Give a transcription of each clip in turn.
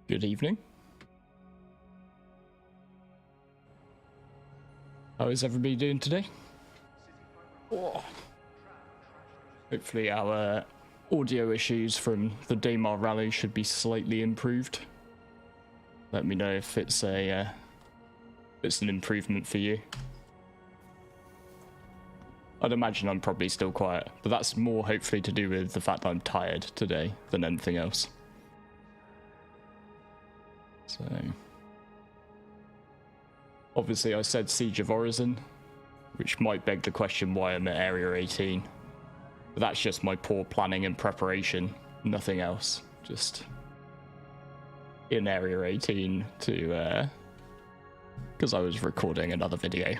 Good evening. How is everybody doing today? Oh. Hopefully our audio issues from the Daymar rally should be slightly improved. Let me know if it's an improvement for you. I'd imagine I'm probably still quiet, but that's more hopefully to do with the fact that I'm tired today than anything else. So, obviously I said Siege of Orison, which might beg the question why I'm at Area 18. But that's just my poor planning and preparation, nothing else. Just in Area 18 to, because I was recording another video.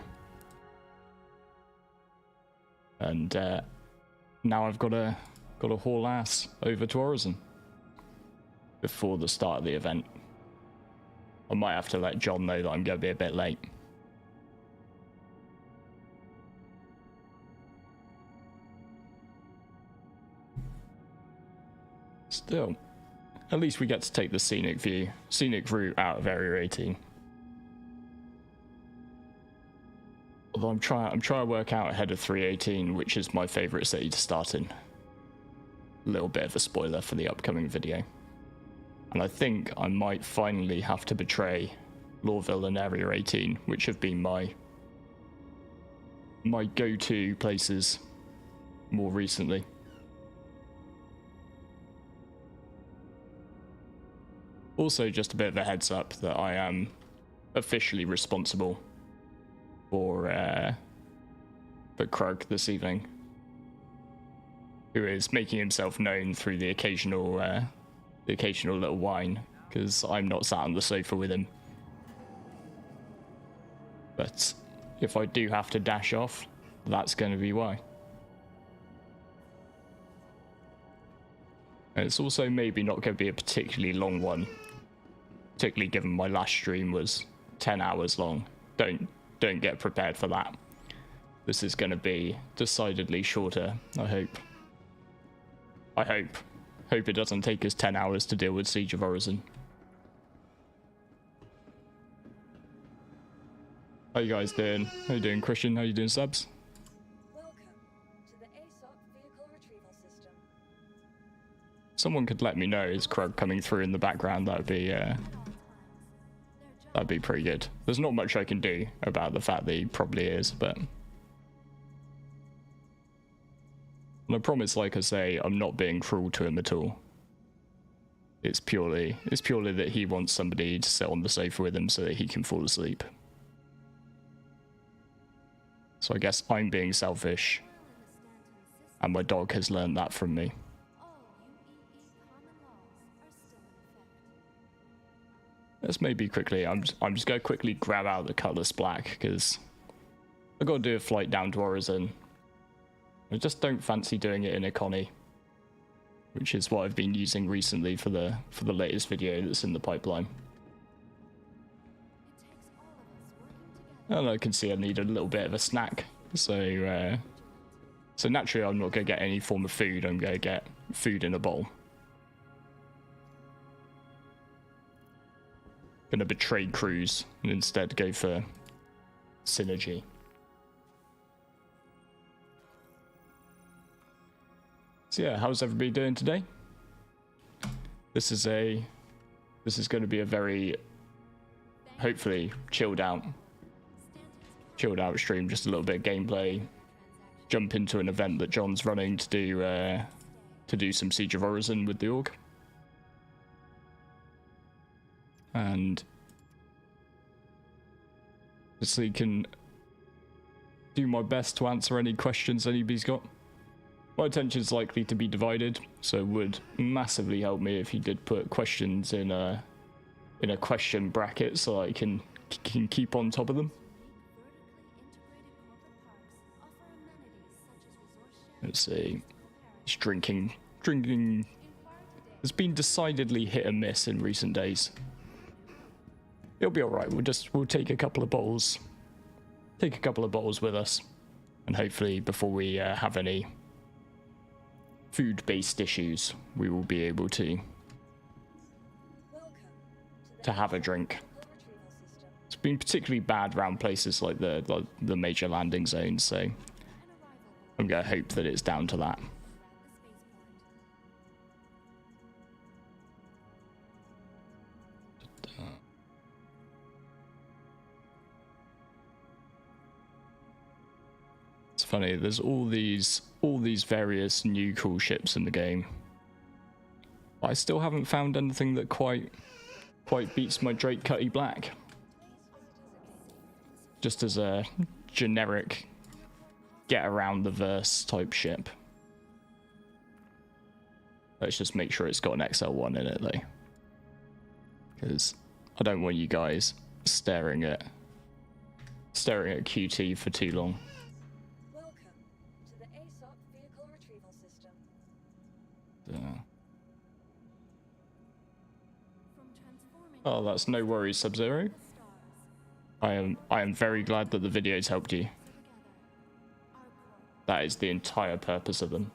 And now I've got to haul ass over to Orison before the start of the event. I might have to let John know that I'm going to be a bit late. Still, at least we get to take the scenic route out of Area 18. Although I'm trying to work out ahead of 318, which is my favourite city to start in. A little bit of a spoiler for the upcoming video. And I think I might finally have to betray Lawville and Area 18, which have been my go-to places more recently. Also, just a bit of a heads up that I am officially responsible for Krug this evening, who is making himself known through the occasional little whine, because I'm not sat on the sofa with him. But if I do have to dash off, that's going to be why. And it's also maybe not going to be a particularly long one, particularly given my last stream was 10 hours long. Don't get prepared for that. This is going to be decidedly shorter, I hope. Hope it doesn't take us 10 hours to deal with Siege of Orison. How you guys doing? How you doing, Christian? How you doing, Subs? Welcome to the ASOP vehicle retrieval system. Someone could let me know, is Krug coming through in the background? That'd be pretty good. There's not much I can do about the fact that he probably is, but... And I promise, like I say, I'm not being cruel to him at all. It's purely that he wants somebody to sit on the sofa with him so that he can fall asleep. So I guess I'm being selfish, and my dog has learned that from me. Let's maybe quickly, I'm just going to quickly grab out the Cutlass Black, because I've got to do a flight down to Orison. I just don't fancy doing it in economy, which is what I've been using recently for the latest video that's in the pipeline. And I can see I need a little bit of a snack, so naturally I'm not going to get any form of food. I'm going to get food in a bowl. Going to betray Cruise and instead go for synergy. So yeah, how's everybody doing today? This is going to be a very, hopefully, chilled out stream. Just a little bit of gameplay. Jump into an event that John's running to do some Siege of Orison with the org. And obviously can do my best to answer any questions anybody's got. My attention's likely to be divided, so it would massively help me if you did put questions in a question bracket so I can keep on top of them. Let's see. Just drinking has been decidedly hit and miss in recent days. It'll be alright, we'll take a couple of bottles. Take a couple of bottles with us. And hopefully before we have any food-based issues, we will be able to Welcome to have a drink. It's been particularly bad around places like the major landing zones, so I'm gonna hope that it's down to that. It's funny, there's all these various new cool ships in the game. But I still haven't found anything that quite beats my Drake Cutty Black. Just as a generic get around the verse type ship. Let's just make sure it's got an XL1 in it though. Because I don't want you guys staring at QT for too long. Welcome to the ASOP vehicle retrieval system. Oh, that's no worries, Sub-Zero. I am very glad that the videos helped you. That is the entire purpose of them.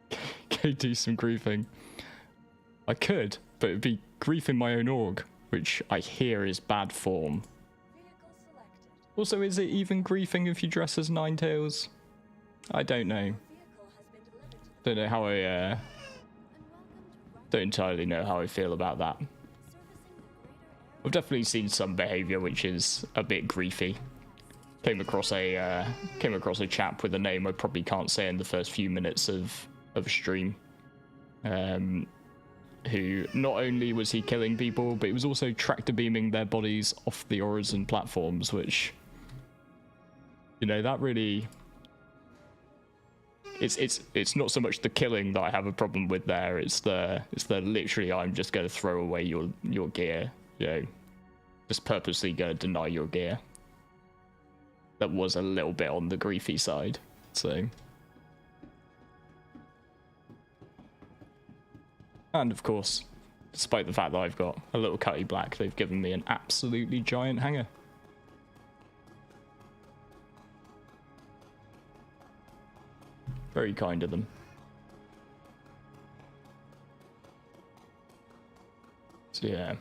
Go do some griefing. I could, but it'd be griefing my own org, which I hear is bad form. Also, is it even griefing if you dress as Ninetales? I don't know. Don't know how I don't entirely know how I feel about that. I've definitely seen some behavior which is a bit griefy. Came across a chap with a name I probably can't say in the first few minutes of a stream. Who not only was he killing people, but he was also tractor beaming their bodies off the Orison platforms, which, you know, that really, it's not so much the killing that I have a problem with there. It's the literally I'm just going to throw away your gear, you know, just purposely going to deny your gear. That was a little bit on the griefy side, so. And of course, despite the fact that I've got a little Cutty Black, they've given me an absolutely giant hangar. Very kind of them. So yeah,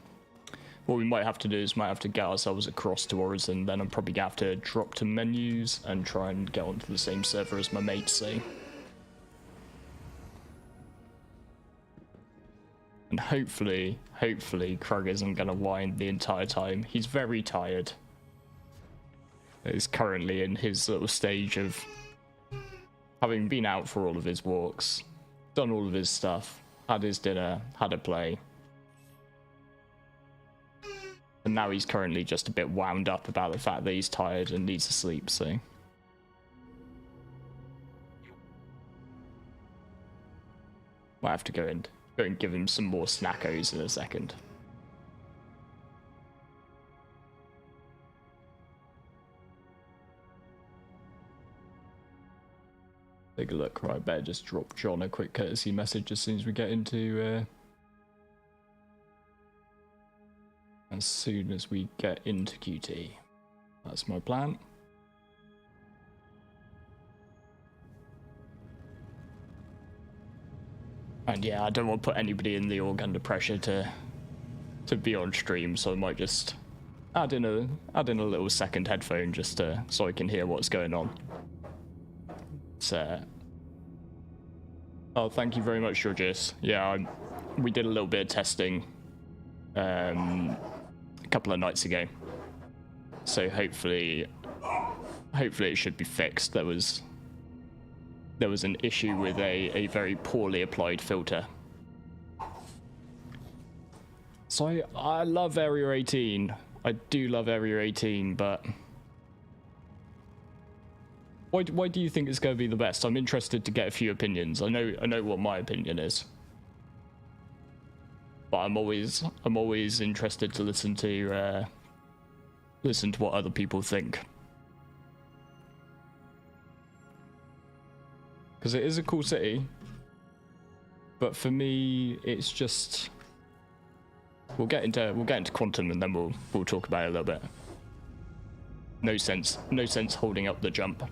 what we might have to do is might have to get ourselves across to Orison, then I'm probably gonna have to drop to menus and try and get onto the same server as my mates say. And hopefully Krug isn't gonna whine the entire time. He's very tired. He's currently in his little stage of having been out for all of his walks, done all of his stuff, had his dinner, had a play. And now he's currently just a bit wound up about the fact that he's tired and needs to sleep, so. Might have to go and give him some more snackos in a second. Take a look. Right, better just drop John a quick courtesy message as soon as we get into QT. That's my plan. And yeah, I don't want to put anybody in the org under pressure to be on stream, so I might just add in a little second headphone just so I can hear what's going on. So, oh, thank you very much, Georges. Yeah, we did a little bit of testing a couple of nights ago, so hopefully it should be fixed. There was an issue with a very poorly applied filter. So I love Area 18. I do love Area 18, but why do you think it's going to be the best? I'm interested to get a few opinions. I know what my opinion is, but I'm always interested to listen to what other people think. Because it is a cool city, but for me, it's just we'll get into Quantum and then we'll talk about it a little bit. No sense holding up the jump.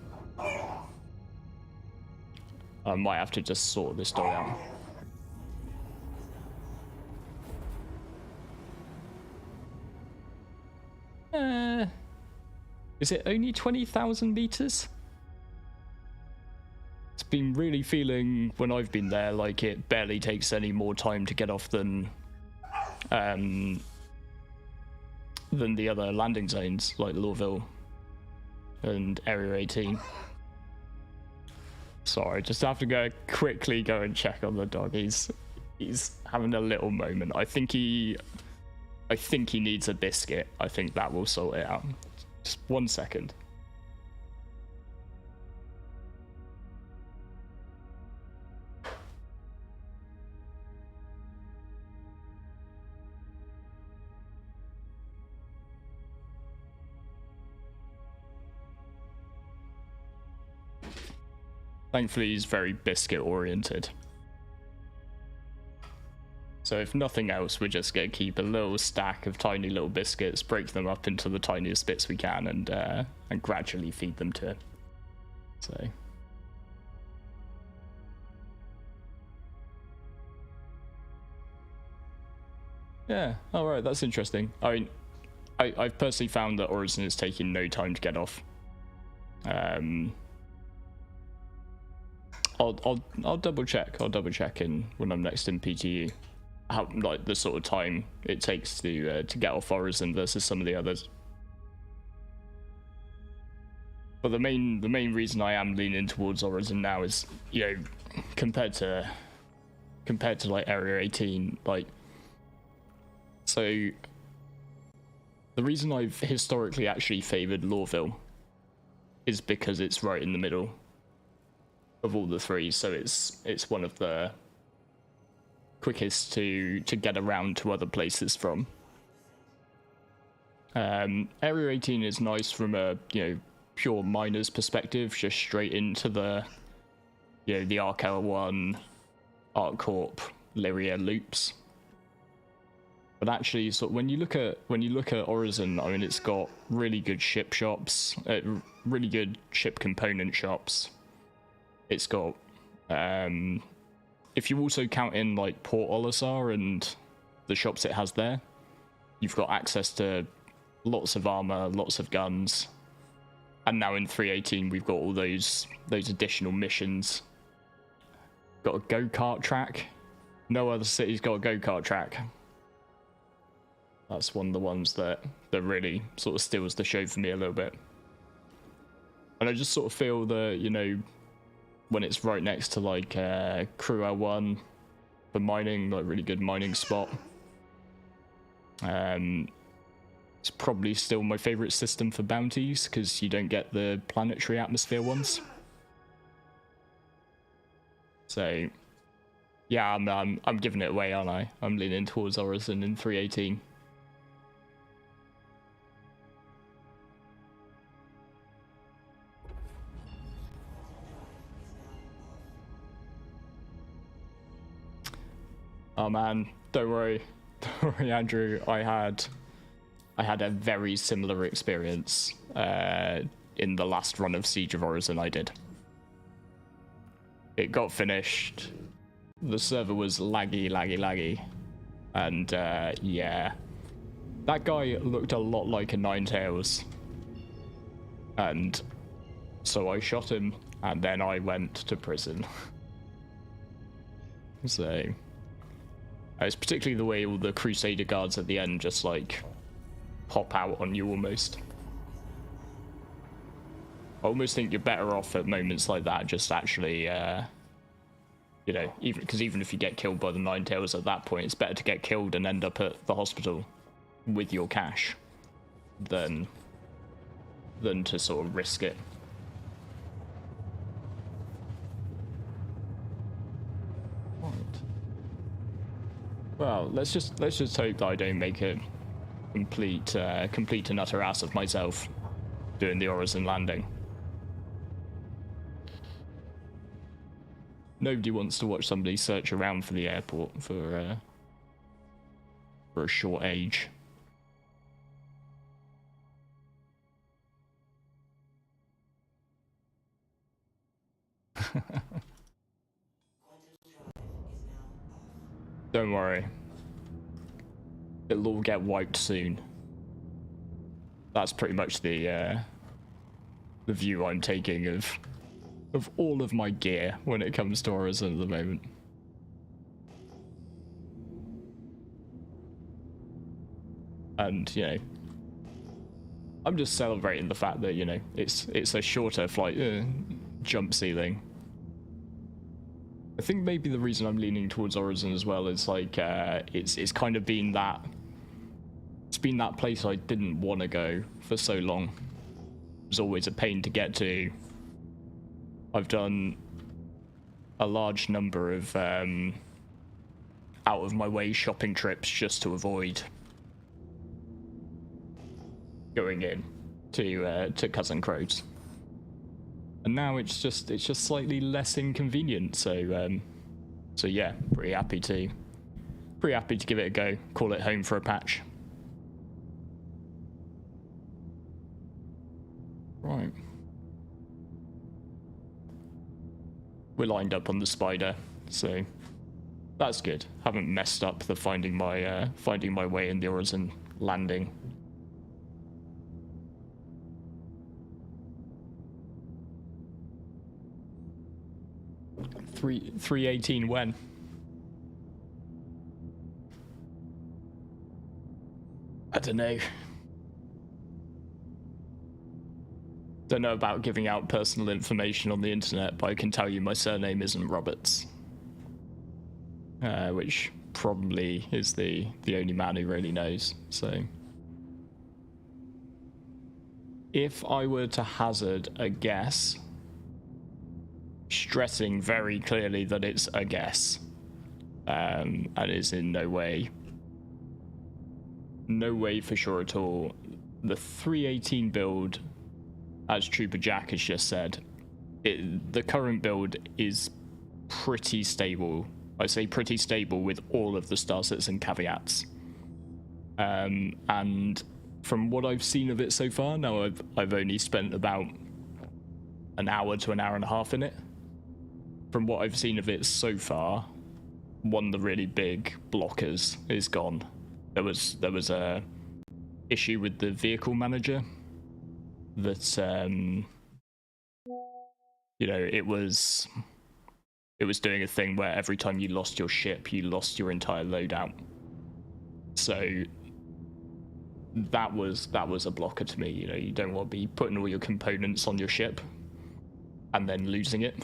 I might have to just sort this door out. Is it only 20,000 meters? It's been really feeling when I've been there like it barely takes any more time to get off than the other landing zones like Lorville and Area 18. Sorry, just have to quickly go and check on the dog. He's having a little moment. I think he needs a biscuit. I think that will sort it out. Just 1 second. Thankfully, he's very biscuit oriented. So if nothing else, we're just going to keep a little stack of tiny little biscuits, break them up into the tiniest bits we can, and gradually feed them to it. So. Yeah, alright, that's interesting. I mean, I've personally found that Orison is taking no time to get off. I'll double check. I'll double check when I'm next in PTU. How, like, the sort of time it takes to get off Orison versus some of the others. But the main reason I am leaning towards Orison now is, you know, compared to like Area 18, like, so the reason I've historically actually favoured Lorville is because it's right in the middle of all the three, so it's one of the quickest to get around to other places from. Area 18 is nice from a, you know, pure miner's perspective, just straight into the, you know, the Arc-L1, ArcCorp, Lyria loops. But actually, so when you look at Orison, I mean, it's got really good ship shops, really good ship component shops. It's got, if you also count in like Port Olisar and the shops it has there, you've got access to lots of armor, lots of guns, and now in 318 we've got all those additional missions. Got a go-kart track. No other city's got a go-kart track. That's one of the ones that really sort of steals the show for me a little bit. And I just sort of feel that, you know, when it's right next to like Crew L1 for mining, like really good mining spot. It's probably still my favorite system for bounties because you don't get the planetary atmosphere ones. So yeah, I'm giving it away, aren't I? I'm leaning towards Orison in 318. Oh man, don't worry, Andrew. I had a very similar experience in the last run of Siege of Orison I did. It got finished. The server was laggy, and yeah, that guy looked a lot like a Ninetales, and so I shot him, and then I went to prison. So. It's particularly the way all the Crusader guards at the end just like pop out on you almost. I almost think you're better off at moments like that just actually, you know, even if you get killed by the Ninetales at that point, it's better to get killed and end up at the hospital with your cash than to sort of risk it. Well, let's just hope that I don't make a complete and utter ass of myself doing the Orison landing. Nobody wants to watch somebody search around for the airport for a short age. Don't worry. It'll all get wiped soon. that's pretty much the view I'm taking of all of my gear when it comes to Orison at the moment. And, you know, I'm just celebrating the fact that, you know, it's a shorter flight, jump ceiling. I think maybe the reason I'm leaning towards Orison as well is like it's kind of been that place I didn't want to go for so long. It was always a pain to get to. I've done a large number of out of my way shopping trips just to avoid going in to Cousin Crows. And now it's just slightly less inconvenient. So yeah, pretty happy to give it a go. Call it home for a patch. Right. We're lined up on the Spider, so that's good. Haven't messed up the finding my way in the Orison landing. 318 when? I don't know. Don't know about giving out personal information on the internet, but I can tell you my surname isn't Roberts. Which probably is the only man who really knows, so. If I were to hazard a guess, stressing very clearly that it's a guess, and is in no way for sure at all, the 318 build, as Trooper Jack has just said, the current build is pretty stable. I say pretty stable with all of the starsets and caveats. And from what I've seen of it so far, now I've only spent about an hour to an hour and a half in it. From what I've seen of it so far, one of the really big blockers is gone. There was a issue with the vehicle manager that you know, it was doing a thing where every time you lost your ship, you lost your entire loadout. So that was a blocker to me. You know, you don't want to be putting all your components on your ship and then losing it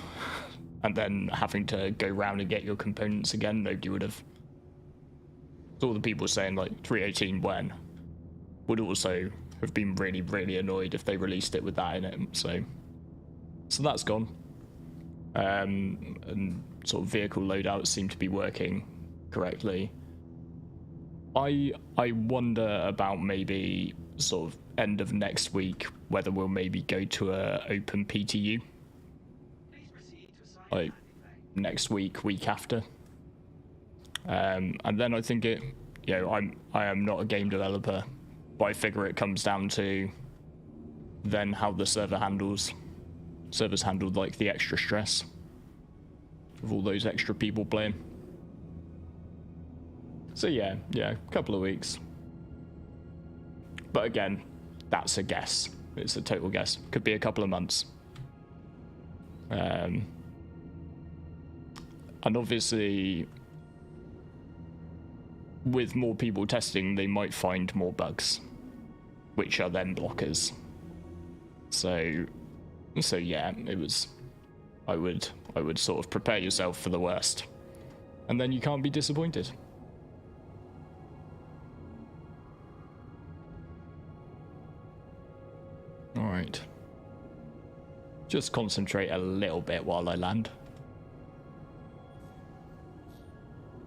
and then having to go round and get your components again. Nobody would have. All the people saying like 318 when would also have been really, really annoyed if they released it with that in it. So that's gone. And sort of vehicle loadouts seem to be working correctly. I wonder about maybe sort of end of next week whether we'll maybe go to a open PTU. Like next week after. And then I think it, you know, I am not a game developer, but I figure it comes down to then how the servers handled like the extra stress of all those extra people playing. So yeah, a couple of weeks. But again, that's a guess. It's a total guess. Could be a couple of months. And obviously, with more people testing, they might find more bugs, which are then blockers. So yeah, it was. I would sort of prepare yourself for the worst, and then you can't be disappointed. All right. Just concentrate a little bit while I land.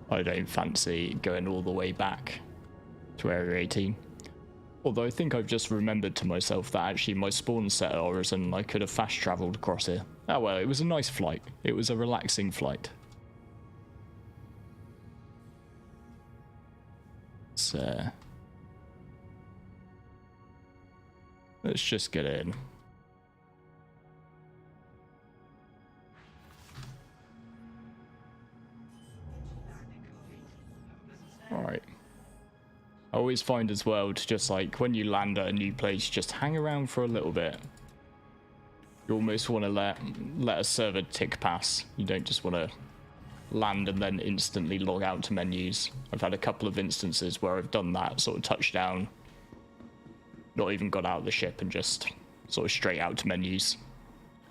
I don't fancy going all the way back to Area 18. Although I think I've just remembered to myself that actually my spawn set at Orison, I could have fast travelled across here. Oh well, it was a nice flight. It was a relaxing flight. So let's just get in. All right. I always find as well to just like when you land at a new place, just hang around for a little bit. You almost want to let a server tick past. You don't just want to land and then instantly log out to menus. I've had a couple of instances where I've done that, sort of touchdown, not even got out of the ship and just sort of straight out to menus.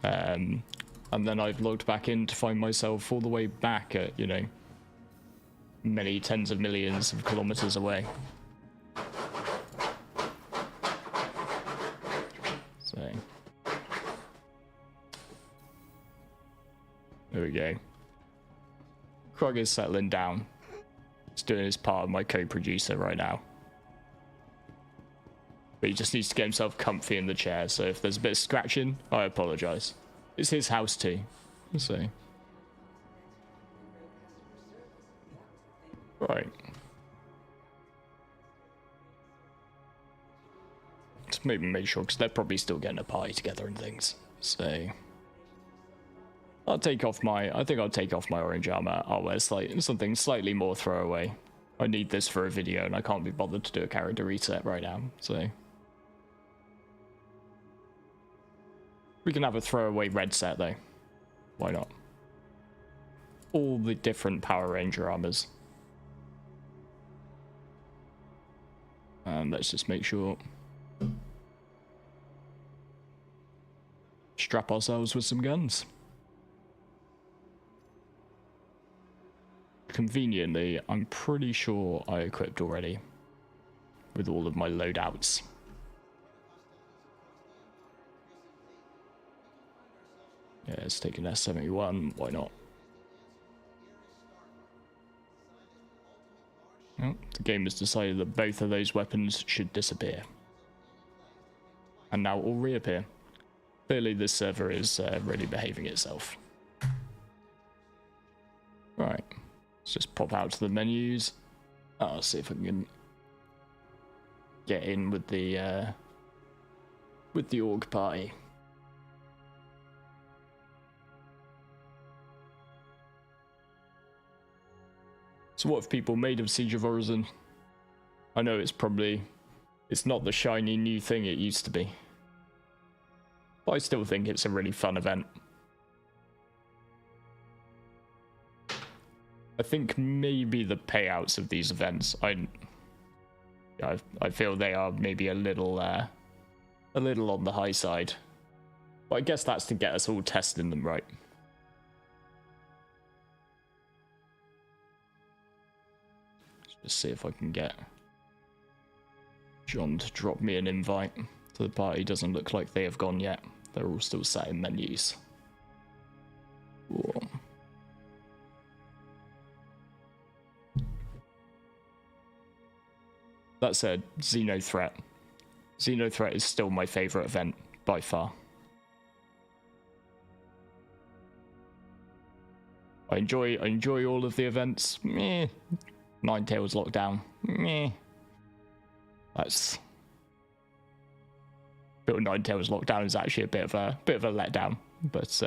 And then I've logged back in to find myself all the way back at, you know, many tens of millions of kilometers away. So there we go. Krog is settling down. He's doing his part of my co-producer right now. But he just needs to get himself comfy in the chair, so if there's a bit of scratching, I apologise. It's his house too, so. Right. Just maybe make sure, because they're probably still getting a party together and things, so. I think I'll take off my orange armor. I'll wear something slightly more throwaway. I need this for a video and I can't be bothered to do a character reset right now, so. We can have a throwaway red set though. Why not? All the different Power Ranger armors. And let's just make sure. Strap ourselves with some guns. Conveniently, I'm pretty sure I equipped already with all of my loadouts. Yeah, let's take an S71, why not? Well, the game has decided that both of those weapons should disappear. And now all reappear. Clearly this server is really behaving itself. Right. Let's just pop out to the menus. I'll see if I can get in with the org party. So what have people made of Siege of Orison? I know it's not the shiny new thing it used to be. But I still think it's a really fun event. I think maybe the payouts of these events, I feel they are maybe a little on the high side. But I guess that's to get us all testing them right. Let's just see if I can get John to drop me an invite to the party. Doesn't look like they have gone yet. They're all still sat in menus. Whoa. That said, Xenothreat. Xenothreat is still my favourite event, by far. I enjoy all of the events. Meh. Ninetales Lockdown. Meh. That's... But Ninetales Lockdown is actually a bit of a letdown. But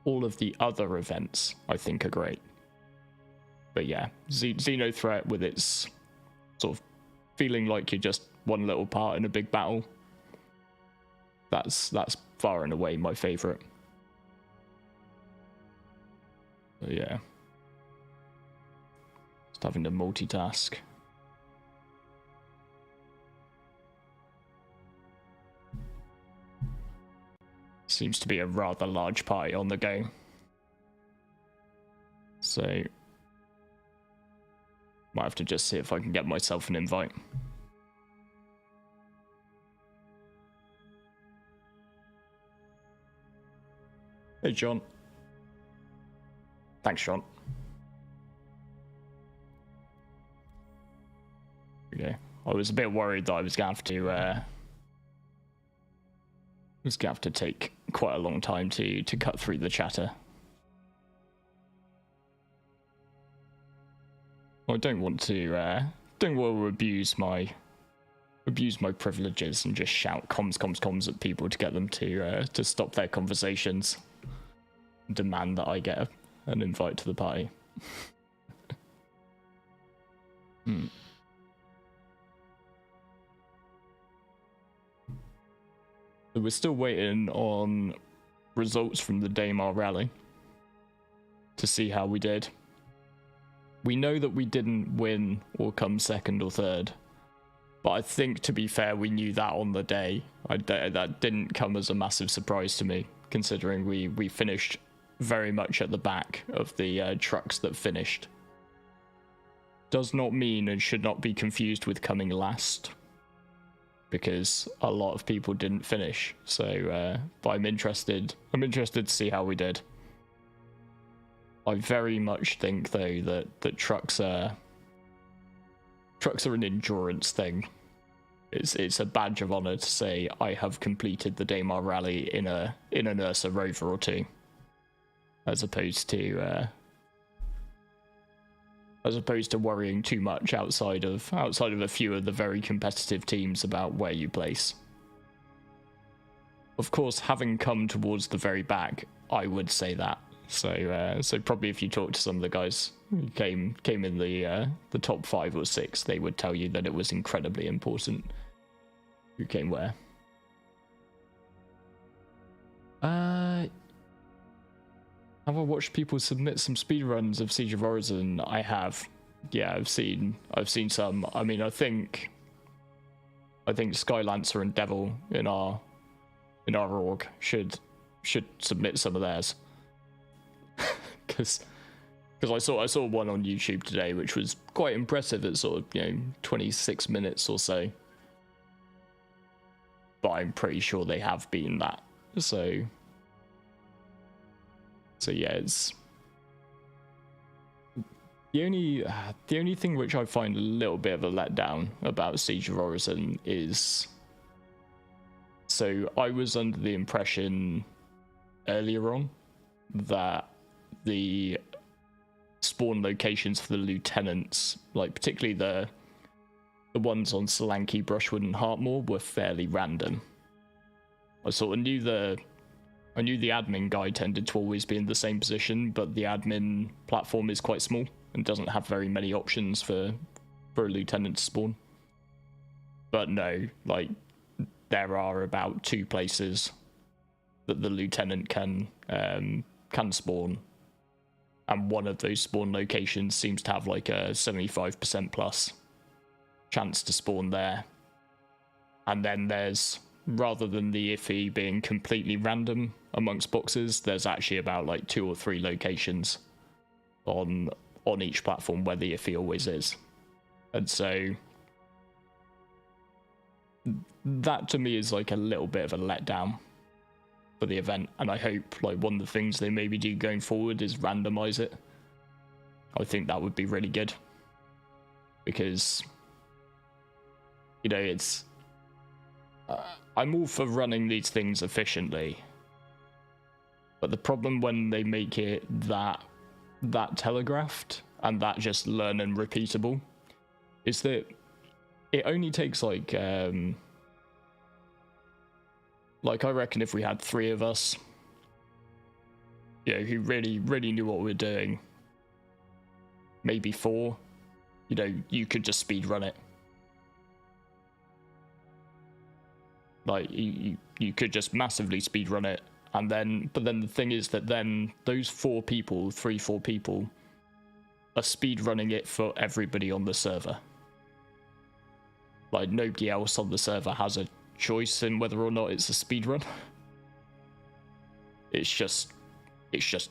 all of the other events, I think, are great. But yeah, Xenothreat with its sort of feeling like you're just one little part in a big battle. That's far and away my favourite. So yeah. Just having to multitask. Seems to be a rather large party on the go. So might have to just see if I can get myself an invite. Hey, John. Thanks, John. Okay. I was a bit worried that I was gonna have to take quite a long time to cut through the chatter. I don't want to abuse my privileges and just shout comms at people to get them to stop their conversations. Demand that I get an invite to the party. Hmm. So we're still waiting on results from the Daymar rally to see how we did. We know that we didn't win or come second or third, but I think, to be fair, we knew that on the day. That didn't come as a massive surprise to me, considering we finished very much at the back of the trucks that finished. Does not mean and should not be confused with coming last, because a lot of people didn't finish. So, but I'm interested to see how we did. I very much think, though, that trucks are an endurance thing. It's a badge of honor to say I have completed the Daymar rally in an Ursa rover or two, as opposed to worrying too much outside of a few of the very competitive teams about where you place. Of course, having come towards the very back, I would say that. So probably if you talk to some of the guys who came in the top 5 or 6, they would tell you that it was incredibly important who came where. Have I watched people submit some speedruns of Siege of Orison? I have. Yeah, I've seen some. I mean, I think Skylancer and Devil in our org should submit some of theirs. Because I saw one on YouTube today, which was quite impressive at sort of 26 minutes or so. But I'm pretty sure they have been that. So yeah, it's the only thing which I find a little bit of a letdown about Siege of Orison is, so I was under the impression earlier on that the spawn locations for the lieutenants, like particularly the ones on Solanke, Brushwood, and Heartmoor, were fairly random. I sort of knew the admin guy tended to always be in the same position, but the admin platform is quite small and doesn't have very many options for a lieutenant to spawn. But no, like, there are about 2 places that the lieutenant can spawn, and one of those spawn locations seems to have like a 75% plus chance to spawn there. And then there's, rather than the iffy being completely random amongst boxes, there's actually about like 2 or 3 locations on each platform where the iffy always is. And so that to me is like a little bit of a letdown for the event, and I hope like one of the things they maybe do going forward is randomize it. I think that would be really good, because it's I'm all for running these things efficiently, but the problem when they make it that telegraphed and that just learn and repeatable is that it only takes like I reckon if we had 3 of us, who really knew what we were doing, maybe 4, you could just speed run it. Like you could just massively speed run it, but then the thing is that then those 4 people are speed running it for everybody on the server. Like nobody else on the server has a choice in whether or not it's a speed run. It's just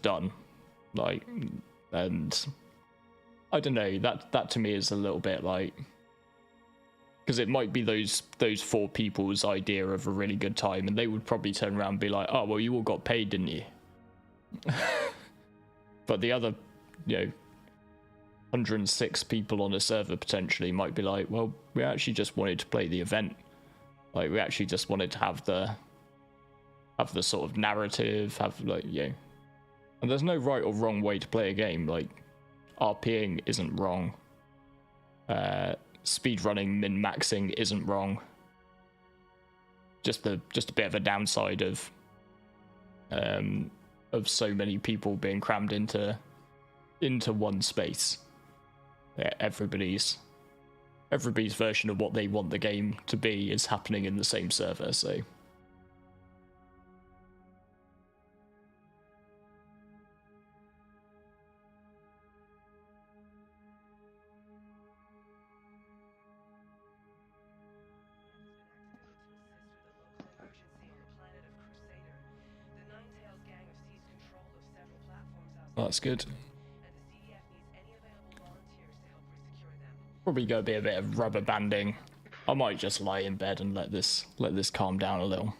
done. Like, and I don't know, that to me is a little bit like, because it might be those 4 people's idea of a really good time, and they would probably turn around and be like, oh well, you all got paid, didn't you? But the other 106 people on a server potentially might be like, well, we actually just wanted to play the event. Like, we actually just wanted to have the sort of narrative, and there's no right or wrong way to play a game. Like, RPing isn't wrong. Speedrunning, min-maxing isn't wrong. Just a bit of a downside of so many people being crammed into one space. Everybody's everybody's version of what they want the game to be is happening in the same server, so. That's good. Probably gonna be a bit of rubber banding. I might just lie in bed and let this calm down a little.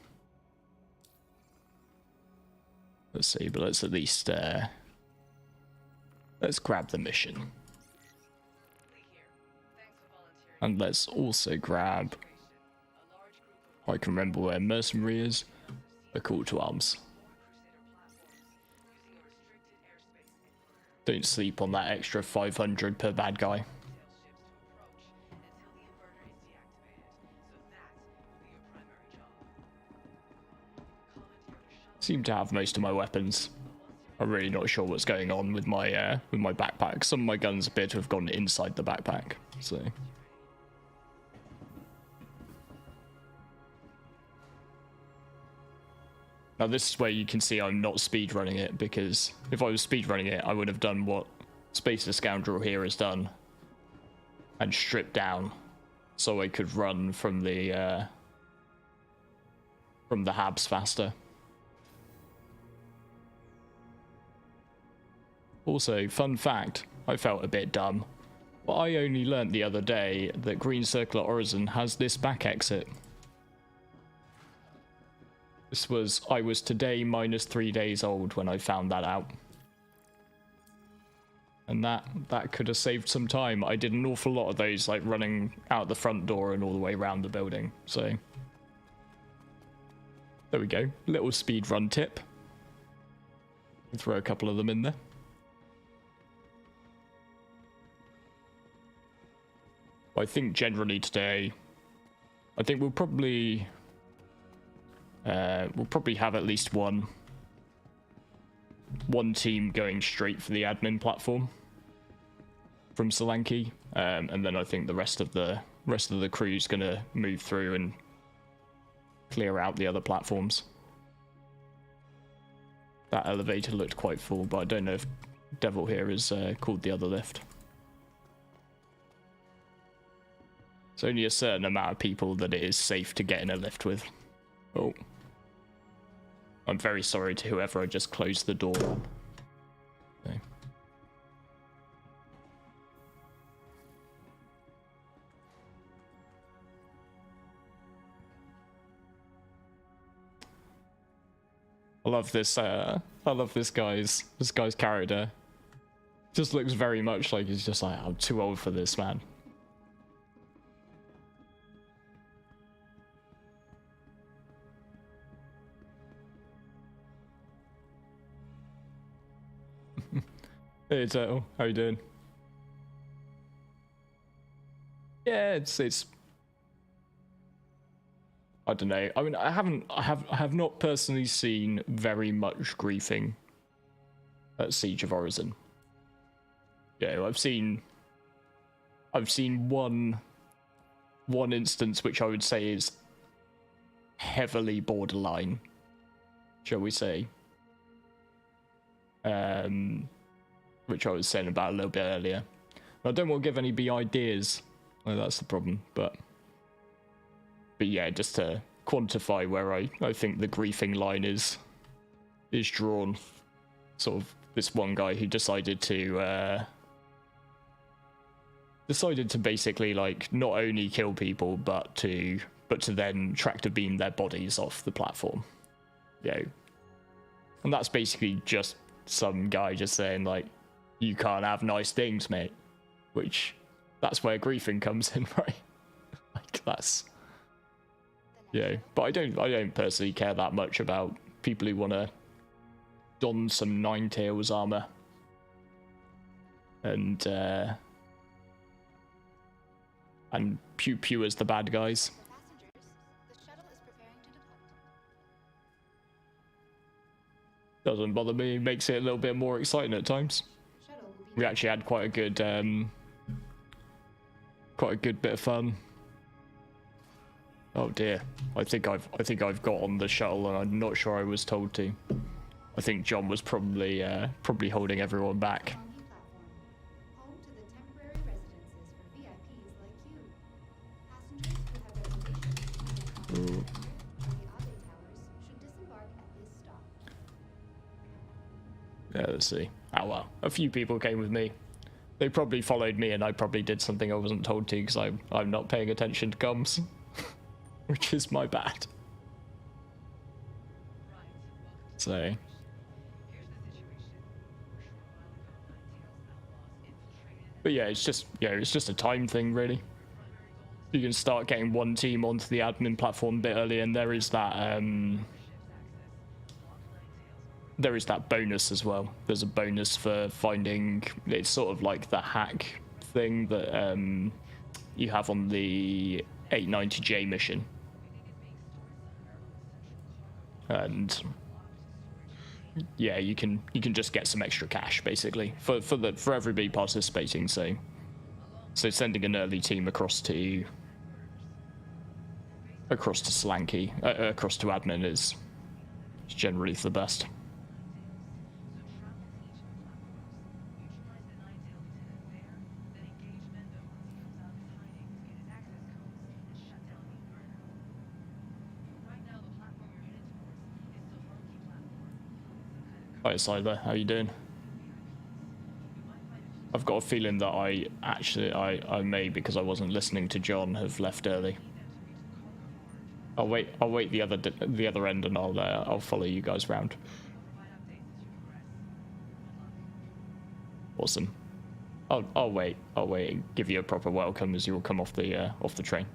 Let's see, but let's at least let's grab the mission. And let's also grab, I can remember where mercenary is, a call to arms. Don't sleep on that extra 500 per bad guy. Seem to have most of my weapons. I'm really not sure what's going on with my backpack. Some of my guns appear to have gone inside the backpack, so. Now this is where you can see I'm not speedrunning it, because if I was speedrunning it, I would have done what Spacer Scoundrel here has done and stripped down so I could run from the habs faster. Also, fun fact, I felt a bit dumb, but I only learnt the other day that Green Circle at Orison has this back exit. I was today minus 3 days old when I found that out. And that could have saved some time. I did an awful lot of those, like running out the front door and all the way around the building, so. There we go, little speed run tip. Throw a couple of them in there. I think generally today, I think we'll probably have at least one team going straight for the admin platform from Solanke, and then I think the rest of the crew's gonna move through and clear out the other platforms. That elevator looked quite full, but I don't know if Devil here is called the other lift. It's only a certain amount of people that it is safe to get in a lift with. Oh. I'm very sorry to whoever I just closed the door on. Okay. I love this guy's character. Just looks very much like he's just like, I'm too old for this, man. Hey Turtle, how you doing? Yeah, it's I don't know. I mean, I have not personally seen very much griefing at Siege of Orison. Yeah, I've seen one instance which I would say is heavily borderline, shall we say. Which I was saying about a little bit earlier. I don't want to give any ideas. No, that's the problem. But yeah, just to quantify where I think the griefing line is drawn. Sort of this one guy who decided to basically like not only kill people but to then tractor beam their bodies off the platform. Yeah. And that's basically just some guy just saying like, you can't have nice things, mate. Which, that's where griefing comes in, right? Like that's, yeah. But I don't personally care that much about people who want to don some Nine Tails armor and pew pew as the bad guys. Doesn't bother me. Makes it a little bit more exciting at times. We actually had quite a good quite a good bit of fun. Oh dear, I think I've got on the shuttle, and I'm not sure I was told to. I think John was probably holding everyone back. Home to the temporary residences for VIPs like you. Passengers who have reservations Ooh. the Ave Towers should disembark at this stop. Yeah, let's see. Oh well, a few people came with me. They probably followed me, and I probably did something I wasn't told to because I'm not paying attention to comms, which is my bad. So. But yeah, it's just a time thing, really. You can start getting one team onto the admin platform a bit early, and there is that bonus as well. There's a bonus for finding. It's sort of like the hack thing that you have on the 890J mission, and yeah, you can just get some extra cash basically for everybody participating. So sending an early team across to Slanky, across to admin is generally the best. Hi, Siler, how you doing? I've got a feeling that I may, because I wasn't listening to John, have left early. I'll wait the other end, and I'll follow you guys round. Awesome. I'll wait and give you a proper welcome as you'll come off the train.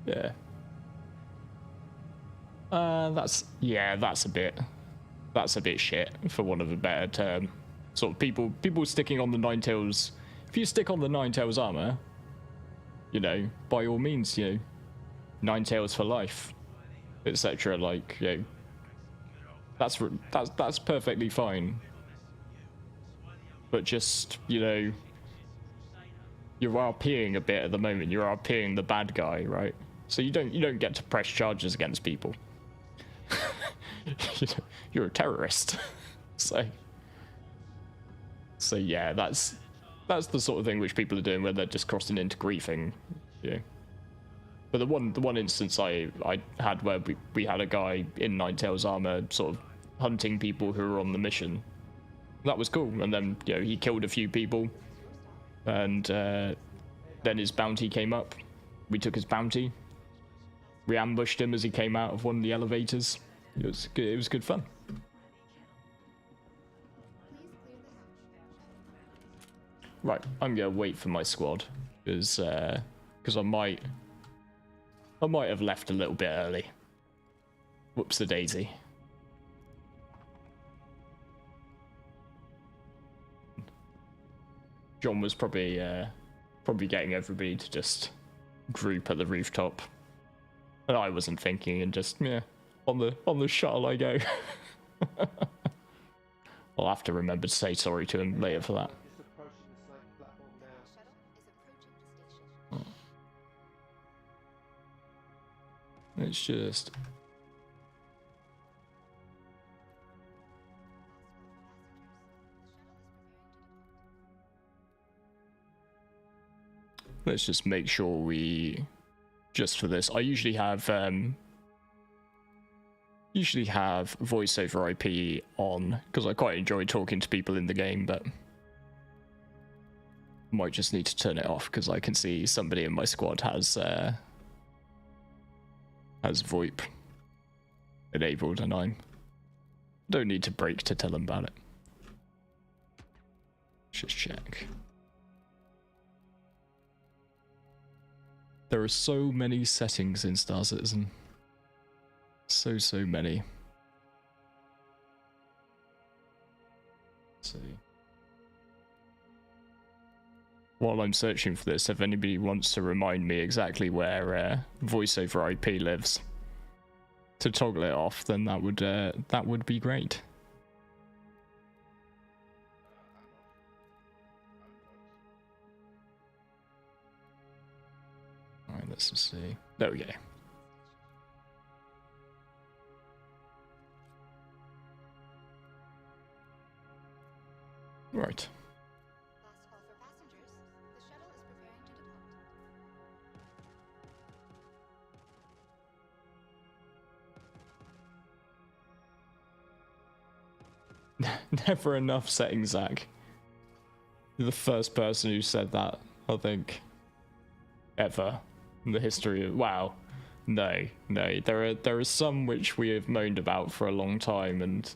Yeah. That's a bit shit, for want of a better term. Sort of people sticking on the Ninetales. If you stick on the Ninetales armor, you know, by all means, you know, Ninetales for life, etc. Like, you know, that's perfectly fine. But just, you know, you're RPing a bit at the moment. You're RPing the bad guy, right? So you don't get to press charges against people. You're a terrorist. so yeah, that's the sort of thing which people are doing where they're just crossing into griefing, you know. But the one instance I had where we had a guy in Ninetales armor sort of hunting people who were on the mission. That was cool, and then, you know, he killed a few people, and then his bounty came up. We took his bounty. We ambushed him as he came out of one of the elevators. It was good fun. Right, I'm gonna wait for my squad because I might have left a little bit early. Whoops a daisy. John was probably getting everybody to just group at the rooftop, and I wasn't thinking, and just, yeah, on the shuttle I go. I'll have to remember to say sorry to him later for that. It's just... Let's just make sure we... Just for this, I usually have voice over IP on, because I quite enjoy talking to people in the game, but might just need to turn it off because I can see somebody in my squad has VoIP enabled, and I don't need to break to tell them about it. Just check. There are so many settings in Star Citizen. So many. Let's see. While I'm searching for this, if anybody wants to remind me exactly where voice over IP lives to toggle it off, then that would be great. Let's just see. There we go. Right. Last call for passengers. The shuttle is preparing to depart. Never enough setting Zach. You're the first person who said that, I think, ever in the history of WoW. No. There are some which we have moaned about for a long time, and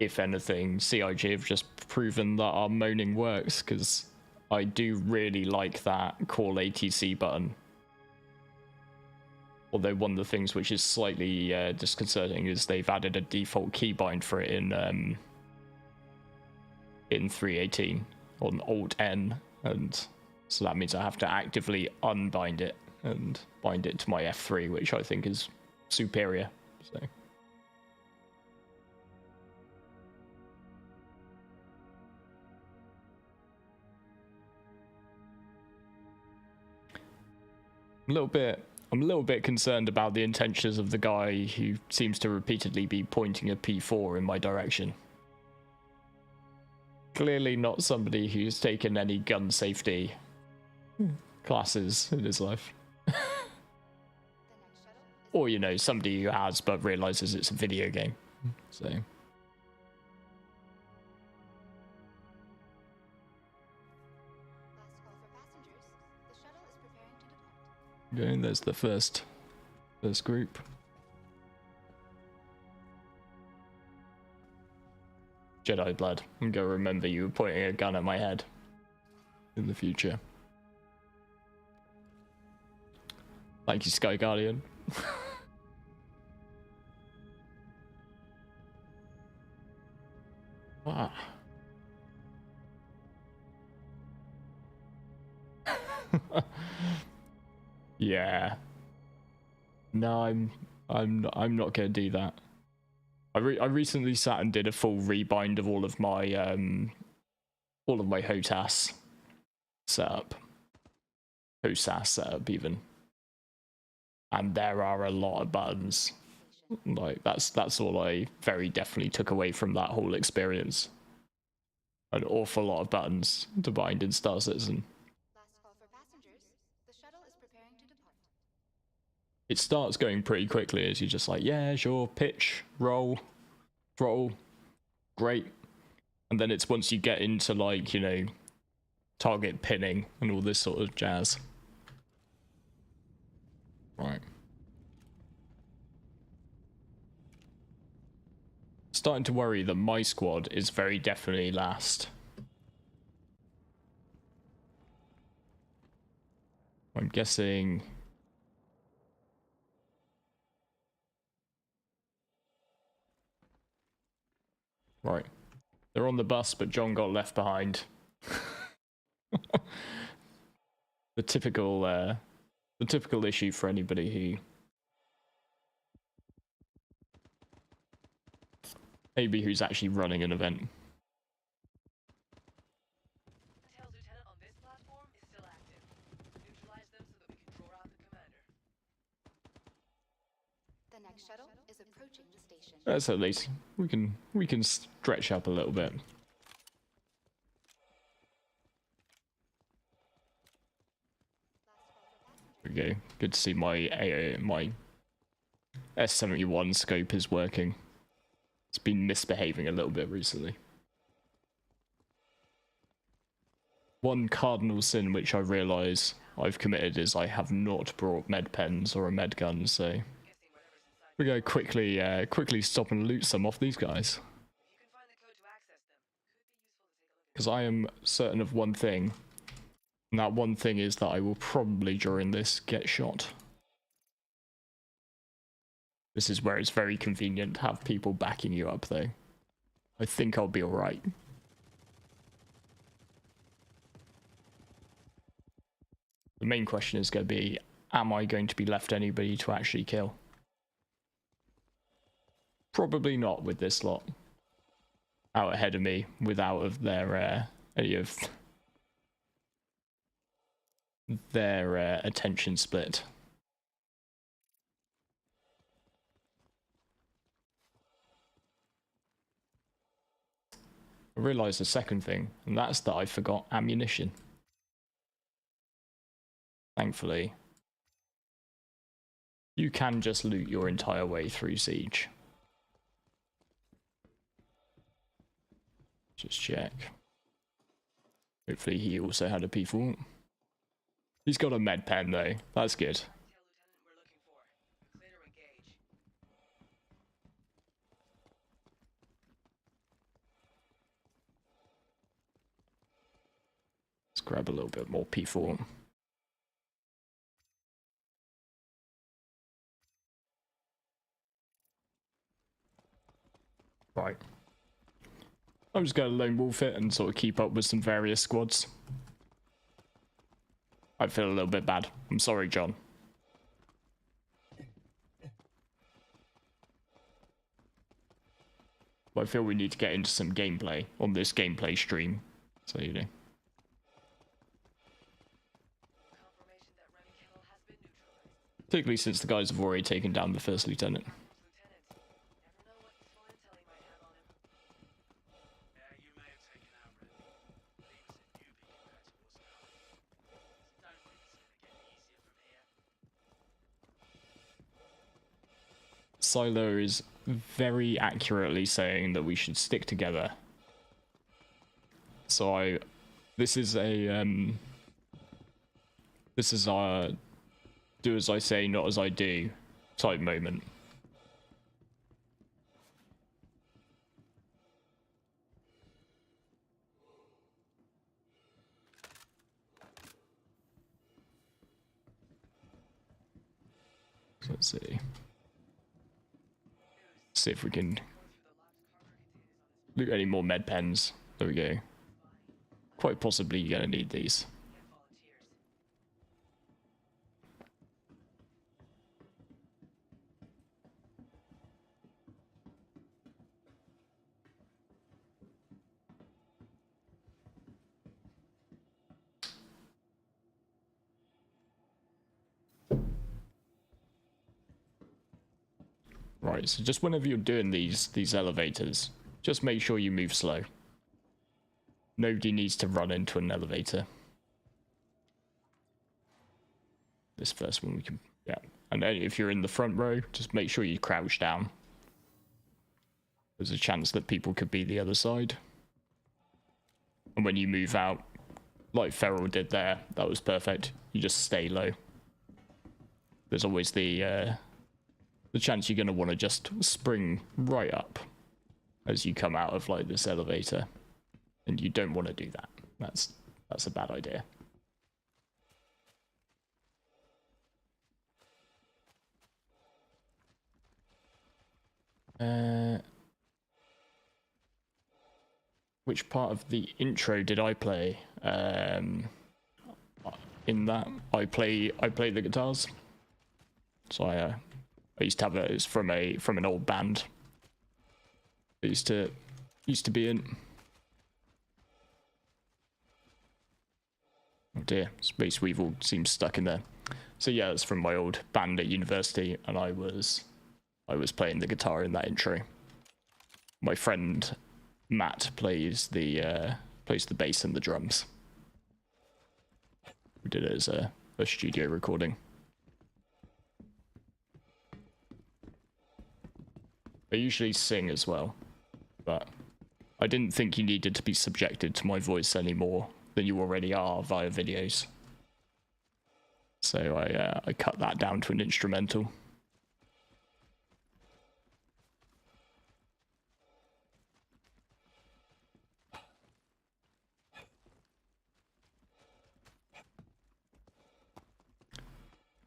if anything, CIG have just proven that our moaning works, because I do really like that call ATC button. Although one of the things which is slightly disconcerting is they've added a default keybind for it in 3.18 on Alt N, and so that means I have to actively unbind it and bind it to my F3, which I think is superior. So. I'm a little bit concerned about the intentions of the guy who seems to repeatedly be pointing a P4 in my direction. Clearly not somebody who's taken any gun safety classes in his life. Or, you know, somebody who has but realizes it's a video game. So. Okay, there's the first group. Jedi blood. I'm gonna remember you pointing a gun at my head in the future. Thank you, Sky Guardian. Wow. Yeah. No, I'm not gonna do that. I recently sat and did a full rebind of all of my HOTAS setup. HOSAS setup even. And there are a lot of buttons. Like that's all I very definitely took away from that whole experience. An awful lot of buttons to bind in Star Citizen. Last call for passengers. The shuttle is preparing to depart. It starts going pretty quickly as you're just like, yeah, sure, pitch, roll, throttle, great. And then it's once you get into, like, you know, target pinning and all this sort of jazz. Right. Starting to worry that my squad is very definitely last. I'm guessing... Right. They're on the bus, but John got left behind. The typical issue for anybody who maybe who's actually running an event. Tails Lieutenant on this platform is still active. Neutralize them so that we can draw out the commander. The next shuttle is approaching the station. That's at least we can stretch up a little bit. There we go. Good to see my S71 scope is working. It's been misbehaving a little bit recently. One cardinal sin which I realise I've committed is I have not brought med pens or a med gun, so we go quickly stop and loot some off these guys. Because I am certain of one thing, and that one thing is that I will probably during this get shot. This is where it's very convenient to have people backing you up, though. I think I'll be alright. The main question is going to be, am I going to be left anybody to actually kill? Probably not with this lot. Out ahead of me, without of their, any of their attention split. I realised the second thing, and that's that I forgot ammunition. Thankfully, you can just loot your entire way through Siege. Just check. Hopefully he also had a P4. He's got a med pen though, that's good. Tell Lieutenant we're looking for. Clear to engage. Let's grab a little bit more P4. Right. I'm just going to lone wolf it and sort of keep up with some various squads. I feel a little bit bad. I'm sorry, John. But I feel we need to get into some gameplay on this gameplay stream. So, you know. Confirmation that Remy Kettle has been neutralized. Particularly since the guys have already taken down the first lieutenant. Lieutenant, never know what useful intel he might have on him. Yeah, you may have taken out Remy, but he was a newbie compared to us now. So don't think it's gonna get easier from here. Silo is very accurately saying that we should stick together. So this is a do as I say, not as I do type moment. So let's see if we can loot any more med pens. There we go. Quite possibly you're gonna need these. Get volunteers. Right, so just whenever you're doing these elevators, just make sure you move slow. Nobody needs to run into an elevator. This first one we can, yeah. And then if you're in the front row, just make sure you crouch down. There's a chance that people could be the other side. And when you move out, like Feral did there, that was perfect. You just stay low. There's always the chance you're going to want to just spring right up as you come out of like this elevator, and you don't want to do that. That's a bad idea. Which part of the intro did I play? In that I play the guitars. So I used to have it. It's from an old band. I used to be in. Oh dear, Space Weevil seems stuck in there. So yeah, it's from my old band at university, and I was playing the guitar in that intro. My friend Matt plays the bass and the drums. We did it as a studio recording. I usually sing as well, but I didn't think you needed to be subjected to my voice any more than you already are via videos. So I cut that down to an instrumental.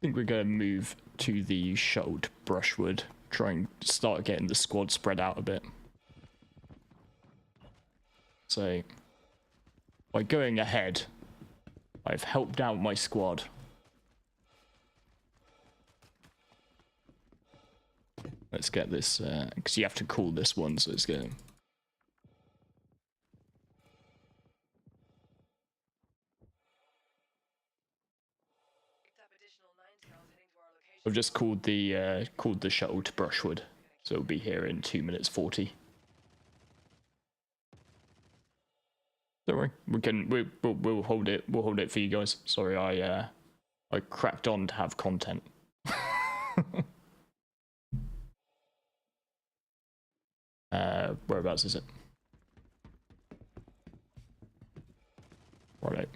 I think we're going to move to the shuttled brushwood, try and start getting the squad spread out a bit. So, by going ahead, I've helped out my squad. Let's get this, because you have to call this one, so let's go. I've just called the shuttle to Brushwood, so it'll be here in 2 minutes 40. Don't worry, we'll hold it. We'll hold it for you guys. Sorry, I cracked on to have content. Whereabouts is it? Right.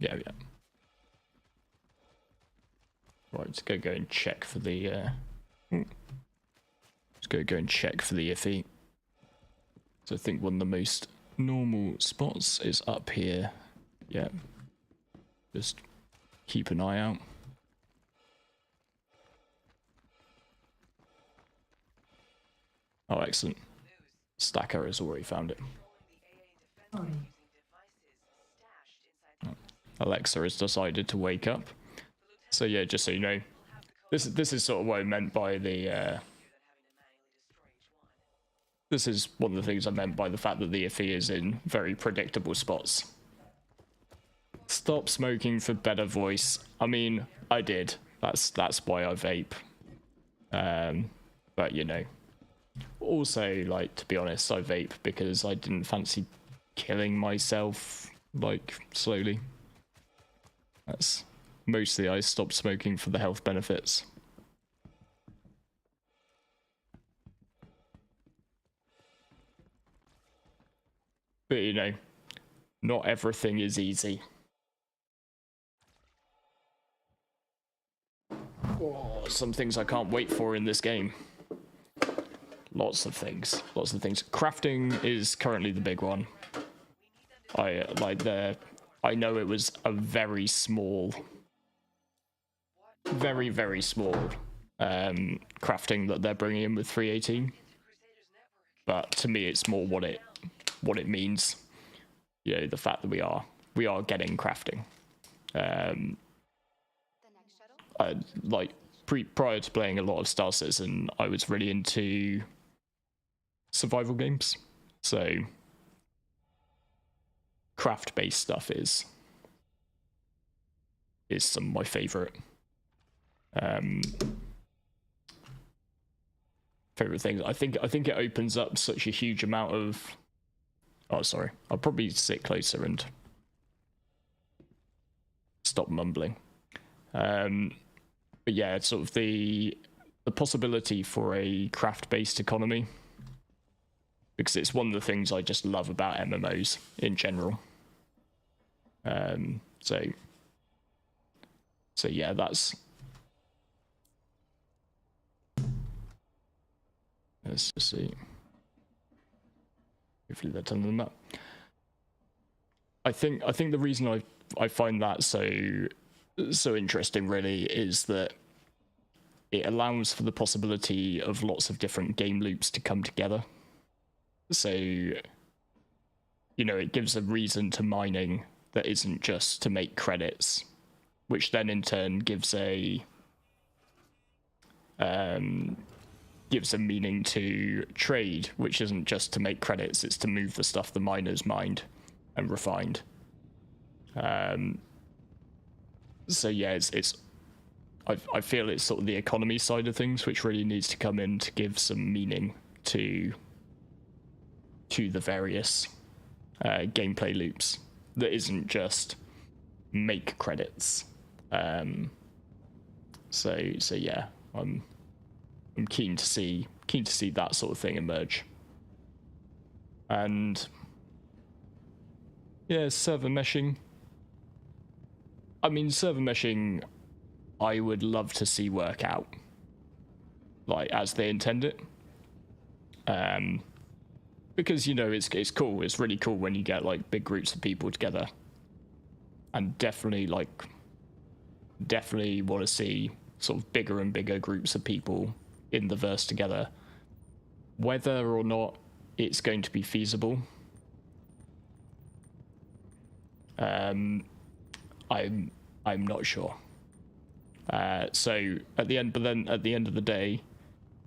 Yeah. Right, let's go and check for the. Let's go and check for the iffy. So I think one of the most normal spots is up here. Yeah. Just keep an eye out. Oh, excellent. Stacker has already found it. Alexa has decided to wake up. So yeah, just so you know, this is sort of what I meant by the. This is one of the things I meant by the fact that the iffy is in very predictable spots. Stop smoking for better voice. I mean, I did. That's why I vape. But you know. Also, like, to be honest, I vape because I didn't fancy killing myself, like, slowly. That's mostly I stopped smoking for the health benefits. But, you know, not everything is easy. Oh, some things I can't wait for in this game. Lots of things. Crafting is currently the big one. I know it was a very small, very small crafting that they're bringing in with 318. But to me, it's more what it means. You know, the fact that we are getting crafting. Prior to playing a lot of Star Citizen, I was really into survival games, so craft-based stuff is some of my favorite things. I think it opens up such a huge amount of. Oh, sorry. I'll probably sit closer and stop mumbling. But yeah, it's sort of the possibility for a craft-based economy, because it's one of the things I just love about MMOs in general. So yeah, that's. Let's just see. Hopefully they're turning them up. I think the reason I find that so interesting really is that it allows for the possibility of lots of different game loops to come together. So, you know, it gives a reason to mining that isn't just to make credits, which then in turn gives a meaning to trade, which isn't just to make credits, it's to move the stuff the miners mined and refined. So yeah, I feel it's sort of the economy side of things which really needs to come in to give some meaning to the various gameplay loops that isn't just make credits. So yeah, I'm keen to see that sort of thing emerge. And yeah, server meshing. I mean, server meshing, I would love to see work out, like, as they intend it. Because, you know, it's cool. It's really cool when you get, like, big groups of people together. And definitely want to see sort of bigger and bigger groups of people in the verse together. Whether or not it's going to be feasible, I'm not sure. So at the end of the day,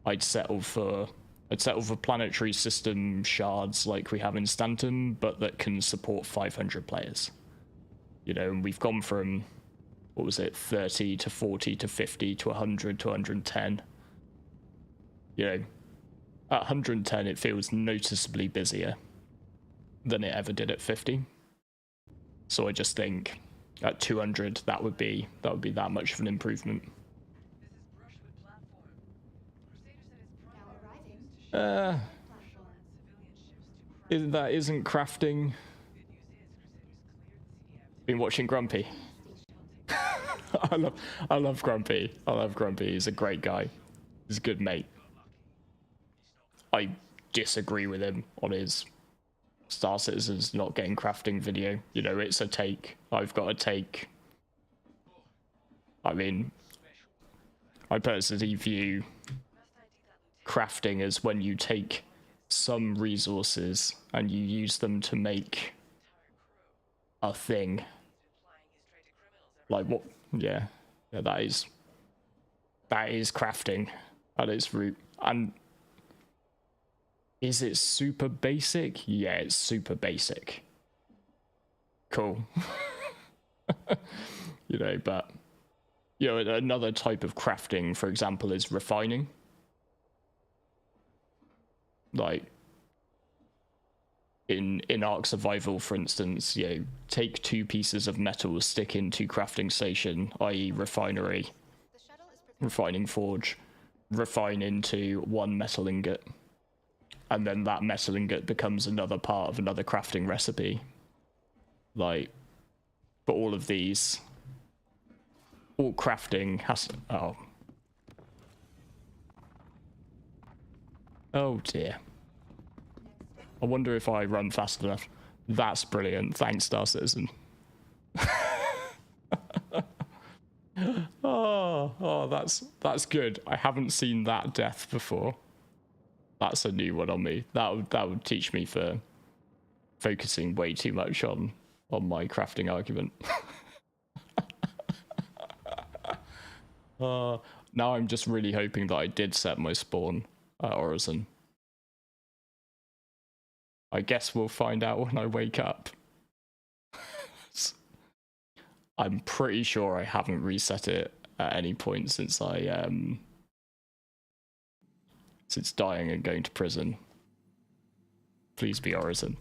I'd settle for planetary system shards like we have in Stanton, but that can support 500 players. You know, and we've gone from, what was it, 30 to 40 to 50 to 100 to 110. You know, at 110 it feels noticeably busier than it ever did at 50. So I just think at 200 that would be that much of an improvement. This is Brushwood Platform. Crusader said its Now primary arriving. role is to Uh, Platform. civilian ships to craft. that isn't crafting. Good news is Crusaders cleared the CDF. Been watching Grumpy. I love Grumpy. I love Grumpy. He's a great guy. He's a good mate. I disagree with him on his Star Citizens not getting crafting video. You know, it's a take. I've got a take. I mean, I personally view crafting as when you take some resources and you use them to make a thing. Like what? Yeah, that is crafting at its root. And is it super basic? Yeah, it's super basic. Cool. You know, but you know, another type of crafting, for example, is refining. Like in Ark Survival, for instance, you know, take 2 pieces of metal, stick into crafting station, i.e. refinery, The shuttle is prepared. refining forge, refine into 1 metal ingot, and then that metal ingot becomes another part of another crafting recipe. Like, but all of these, all crafting has, oh dear. I wonder if I run fast enough. That's brilliant. Thanks, Star Citizen. Oh, that's good. I haven't seen that death before. That's a new one on me. That would teach me for focusing way too much on my crafting argument. Now I'm just really hoping that I did set my spawn at Orison. I guess we'll find out when I wake up. I'm pretty sure I haven't reset it at any point since since dying and going to prison. Please be Orison.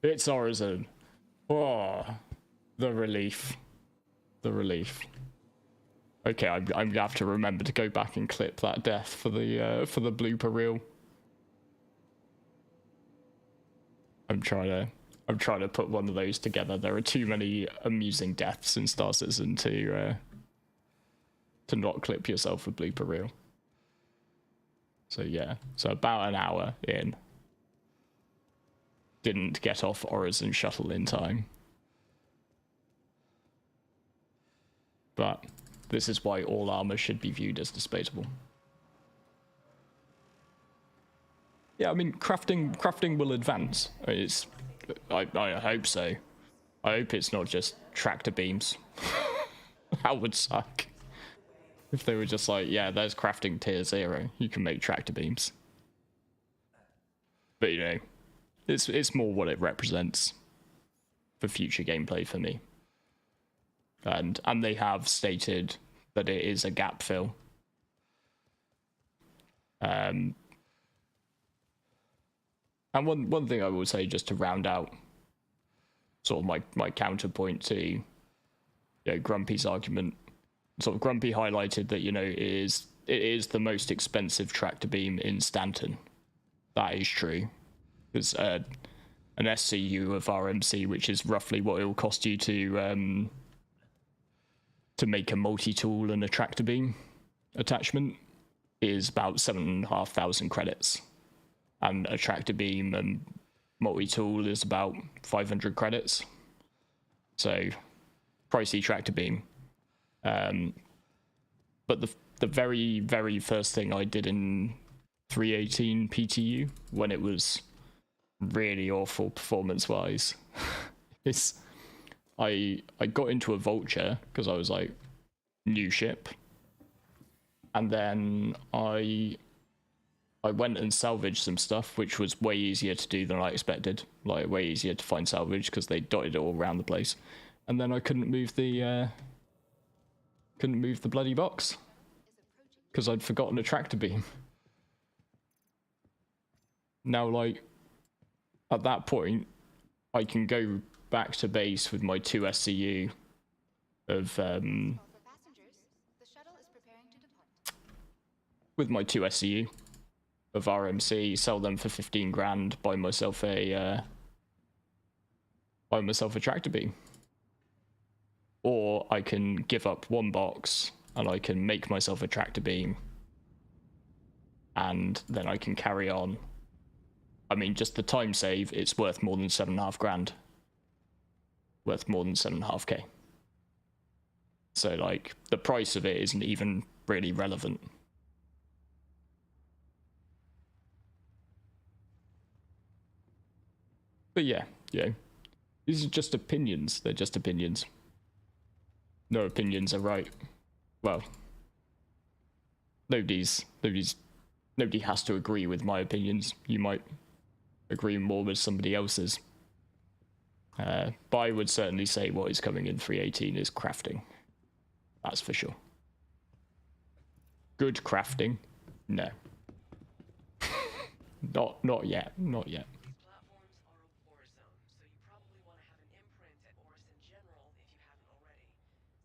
It's Orison. Oh, the relief. The relief. Okay, I'm gonna have to remember to go back and clip that death for the blooper reel. I'm trying to put one of those together. There are too many amusing deaths in Star Citizen to not clip yourself a blooper reel. So yeah, so about an hour in. Didn't get off Orison shuttle in time. But this is why all armor should be viewed as disposable. Yeah, I mean, crafting will advance. I hope so. I hope it's not just tractor beams. That would suck. If they were just like, yeah, there's crafting tier 0. You can make tractor beams. But you know, it's more what it represents for future gameplay for me. And they have stated that it is a gap fill. And one thing I will say, just to round out sort of my counterpoint to, you know, Grumpy's argument, sort of Grumpy highlighted that, you know, it is the most expensive tractor beam in Stanton. That is true. There's an SCU of RMC, which is roughly what it will cost you to make a multi-tool and a tractor beam attachment, is about 7,500 credits. And a tractor beam and multi-tool is about 500 credits. So, pricey tractor beam. But the very, very first thing I did in 318 PTU, when it was really awful performance-wise, is I got into a Vulture, because I was like, new ship. And then I I went and salvaged some stuff, which was way easier to do than I expected. Like, way easier to find salvage because they dotted it all around the place. And then I couldn't move the bloody box because I'd forgotten a tractor beam. Now, like, at that point, I can go back to base with my 2 SCU of with my 2 SCU of RMC, sell them for 15 grand, buy myself a tractor beam. Or I can give up one box and I can make myself a tractor beam, and then I can carry on. I mean, just the time save, it's worth more than 7.5 grand. Worth more than 7.5k. So, like, the price of it isn't even really relevant. But yeah, these are just opinions. They're just opinions. No opinions are right. Well, nobody has to agree with my opinions. You might agree more with somebody else's. But I would certainly say what is coming in 3.18 is crafting. That's for sure. Good crafting? No. Not yet. Not yet. These platforms are Orison, so you probably want to have an imprint at Orison General if you haven't already.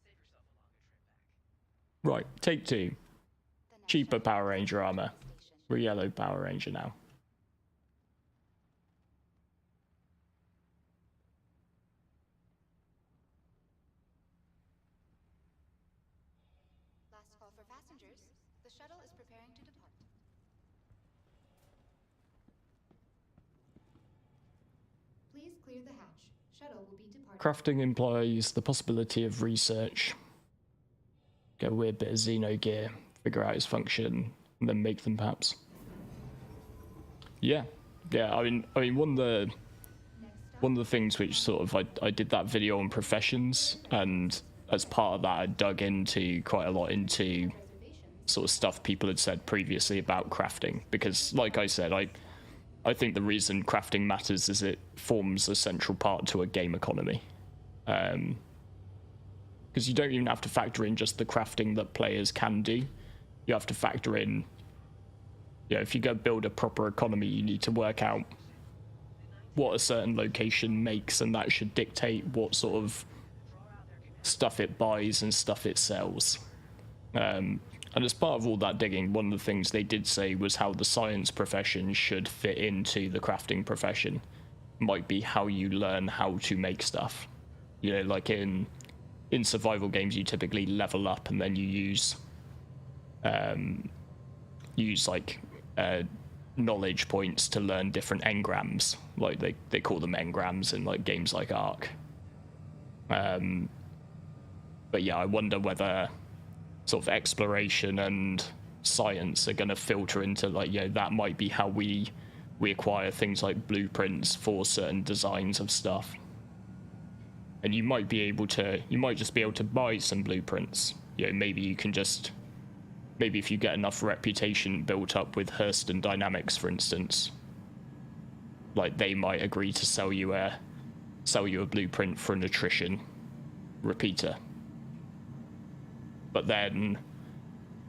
Save yourself a longer trip back. Right, take 2. Cheaper Power Ranger armor. We're yellow Power Ranger now. Last call for passengers. The shuttle is preparing to depart. Please clear the hatch. Shuttle will be departing. Crafting implies the possibility of research. Get a weird bit of Xeno gear, figure out its function, and then make them perhaps. Yeah. I mean, one of the things which sort of I did that video on professions, and as part of that, I dug into quite a lot into sort of stuff people had said previously about crafting, because, like I said, I think the reason crafting matters is it forms a central part to a game economy. Because you don't even have to factor in just the crafting that players can do. You have to factor in, if you go build a proper economy, you need to work out what a certain location makes, and that should dictate what sort of stuff it buys and stuff it sells. And as part of all that digging, one of the things they did say was how the science profession should fit into the crafting profession. Might be how you learn how to make stuff. Like in survival games, you typically level up and then you use like knowledge points to learn different engrams. Like they call them engrams in like games like Ark. But yeah, I wonder whether sort of exploration and science are going to filter into, like, that might be how we acquire things like blueprints for certain designs of stuff. And you might just be able to buy some blueprints. Maybe if you get enough reputation built up with Hurston Dynamics, for instance, like they might agree to sell you a blueprint for an attrition repeater. But then,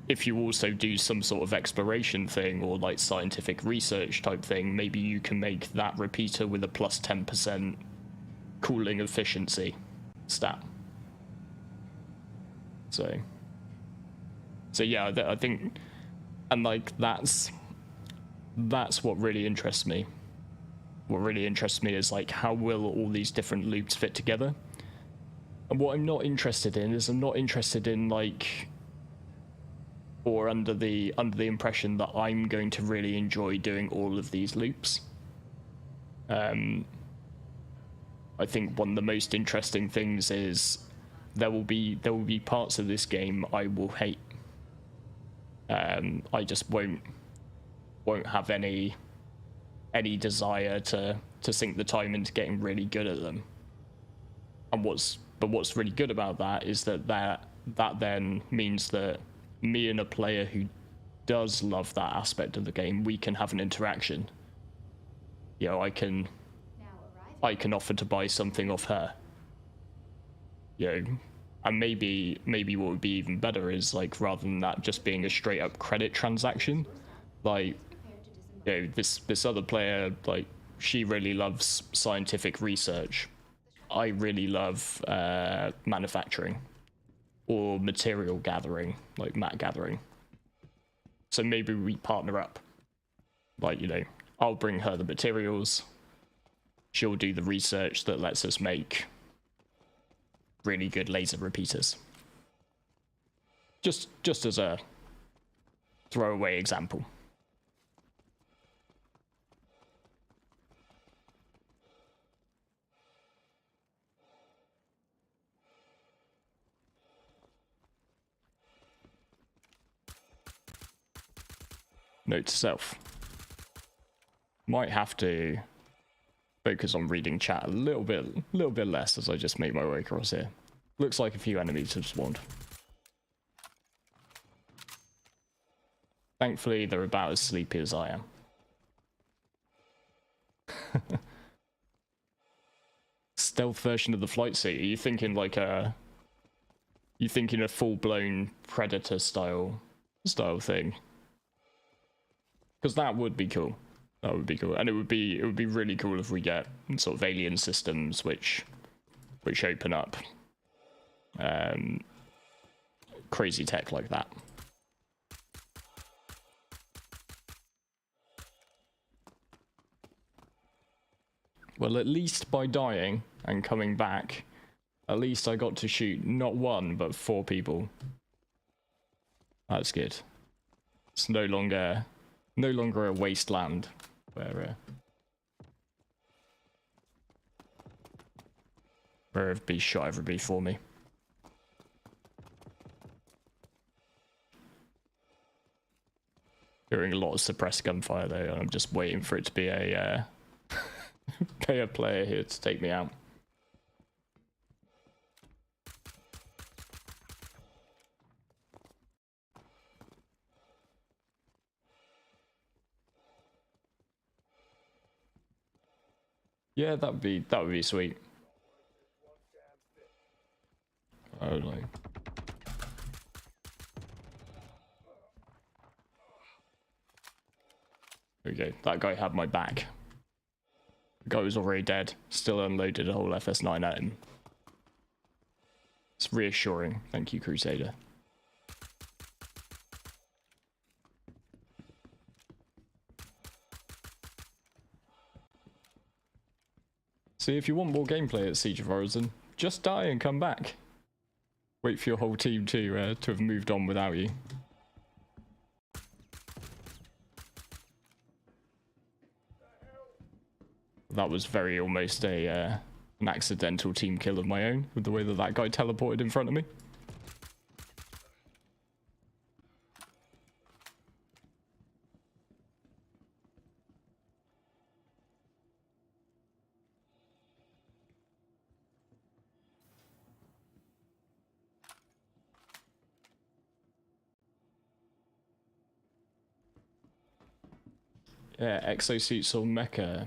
if you also do some sort of exploration thing or like scientific research type thing, maybe you can make that repeater with a plus 10% cooling efficiency stat. So yeah, I think, and like that's what really interests me. What really interests me is like, how will all these different loops fit together? And what I'm not interested in is, I'm not interested in like, or under the impression that I'm going to really enjoy doing all of these loops. I think one of the most interesting things is there will be parts of this game I will hate. I just won't have any desire to sink the time into getting really good at them. And what's really good about that is that then means that me and a player who does love that aspect of the game. We can have an interaction. You know, I can offer to buy something off her. You know, and maybe what would be even better is, like, rather than that just being a straight up credit transaction, like, you know, this other player, like, she really loves scientific research. I really love manufacturing or material gathering, like mat gathering. So maybe we partner up. Like, you know, I'll bring her the materials. She'll do the research that lets us make really good laser repeaters. Just as a throwaway example. Note to self. Might have to focus on reading chat a little bit less as I just make my way across here. Looks like a few enemies have spawned. Thankfully, they're about as sleepy as I am. Stealth version of the flight suit. Are you thinking like a... You thinking a full-blown Predator style thing? Because that would be cool. That would be cool, and it would be really cool if we get sort of alien systems which open up crazy tech like that. Well, at least by dying and coming back, at least I got to shoot not one but 4 people. That's good. It's no longer a wasteland where everybody shot everybody for me. Hearing a lot of suppressed gunfire though, and I'm just waiting for it to be a pay a player here to take me out. Yeah, that would be sweet. Oh, like. There we go. That guy had my back. The guy was already dead. Still unloaded a whole FS9 at him. It's reassuring. Thank you, Crusader. See, if you want more gameplay at Siege of Orison, just die and come back. Wait for your whole team to have moved on without you. That was very almost an accidental team kill of my own, with the way that guy teleported in front of me. Yeah, exosuits or mecha.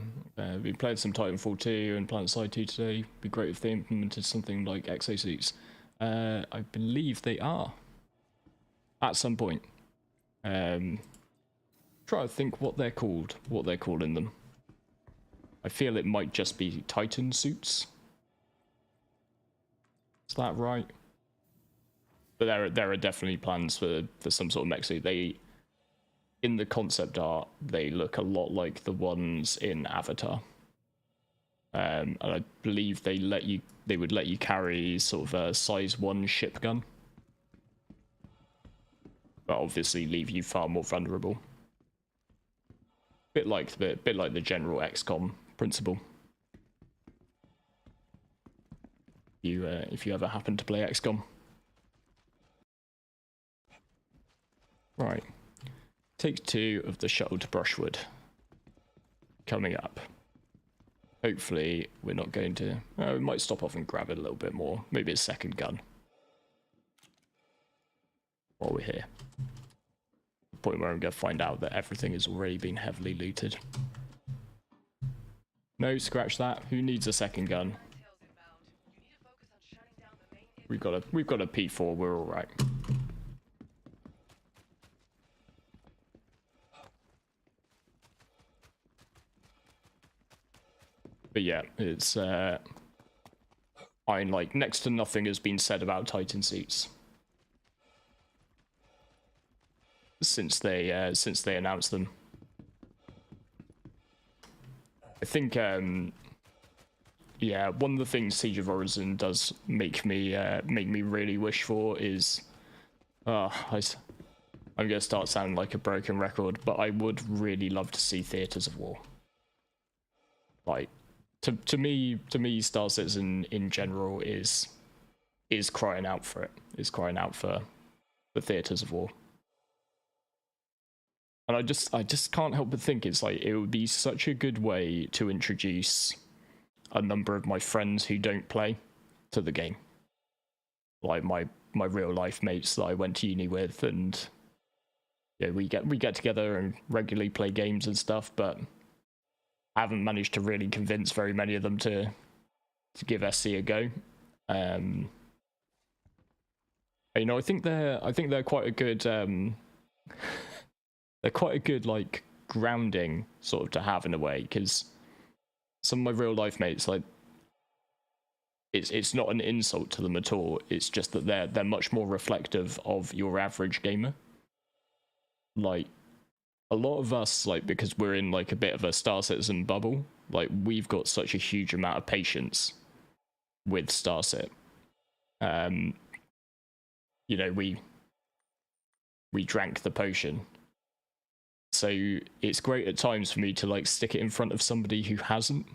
We played some Titanfall 2 and PlanetSide 2 today. Be great if they implemented something like exosuits. I believe they are. At some point. Try to think what they're called. What they're calling them. I feel it might just be Titan suits. Is that right? But there are definitely plans for some sort of mech suit. In the concept art, they look a lot like the ones in Avatar. And I believe they would let you carry sort of a size 1 ship gun. But obviously leave you far more vulnerable. Bit like the general XCOM principle. If you ever happen to play XCOM. Right. Take 2 of the shuttle to Brushwood. Coming up. Hopefully, we're not going to... we might stop off and grab it a little bit more. Maybe a second gun. While we're here. point where I'm going to find out that everything has already been heavily looted. No, scratch that. Who needs a second gun? Intel's inbound. You need to focus on shutting down the main We've got a P4. We're all right. But yeah, it's I mean, like, next to nothing has been said about Titan suits since they announced them. I think yeah, one of the things Siege of Orison does make me really wish for is I'm gonna start sounding like a broken record, but I would really love to see theaters of war. Like, to me, Star Citizen in general is crying out for it. Is crying out for the theaters of war. And I just can't help but think it's like it would be such a good way to introduce a number of my friends who don't play to the game. Like my real life mates that I went to uni with, and yeah, we get together and regularly play games and stuff, but I haven't managed to really convince very many of them to give SC a go. You know, I think they're quite a good they're quite a good, like, grounding sort of to have in a way, because some of my real life mates, like, it's not an insult to them at all. It's just that they're much more reflective of your average gamer. Like, a lot of us, like, because we're in like a bit of a Star Citizen bubble, like, we've got such a huge amount of patience with Star Cit. You know, we drank the potion. So it's great at times for me to, like, stick it in front of somebody who hasn't,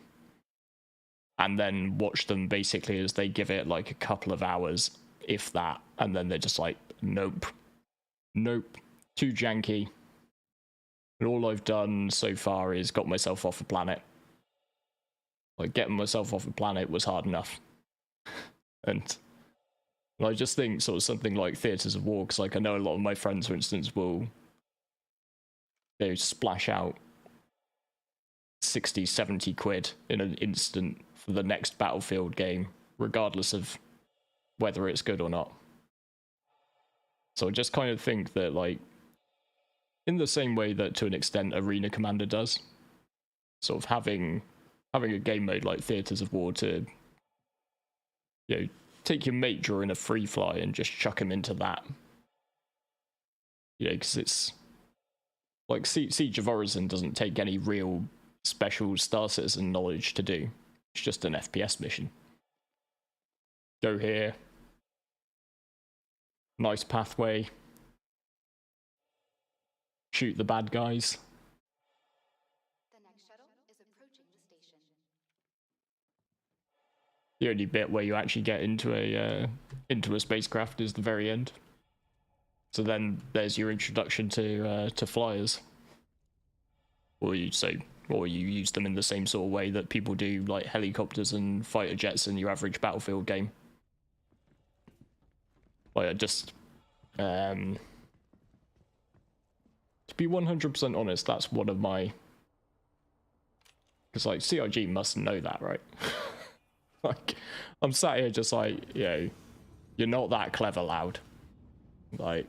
and then watch them basically as they give it like a couple of hours, if that, and then they're just like, nope, too janky. And all I've done so far is got myself off a planet. Like, getting myself off a planet was hard enough. And I just think sort of something like Theatres of War, because, like, I know a lot of my friends, for instance, will splash out 60, 70 quid in an instant for the next Battlefield game, regardless of whether it's good or not. So I just kind of think that, like, in the same way that to an extent Arena Commander does, sort of having a game mode like Theatres of War to, you know, take your mate during a free fly and just chuck him into that. You know, because it's like Siege of Orison doesn't take any real special Star Citizen knowledge to do. It's just an FPS mission. Go here. Nice pathway. Shoot the bad guys. The next shuttle is approaching the station. The only bit where you actually get into a spacecraft is the very end. So then there's your introduction to flyers. Or you use them in the same sort of way that people do, like, helicopters and fighter jets in your average Battlefield game. Like, I just to be 100% honest, that's one of my, because, like, CIG must know that, right? Like, I'm sat here just like, you know, you're not that clever, Loud. Like,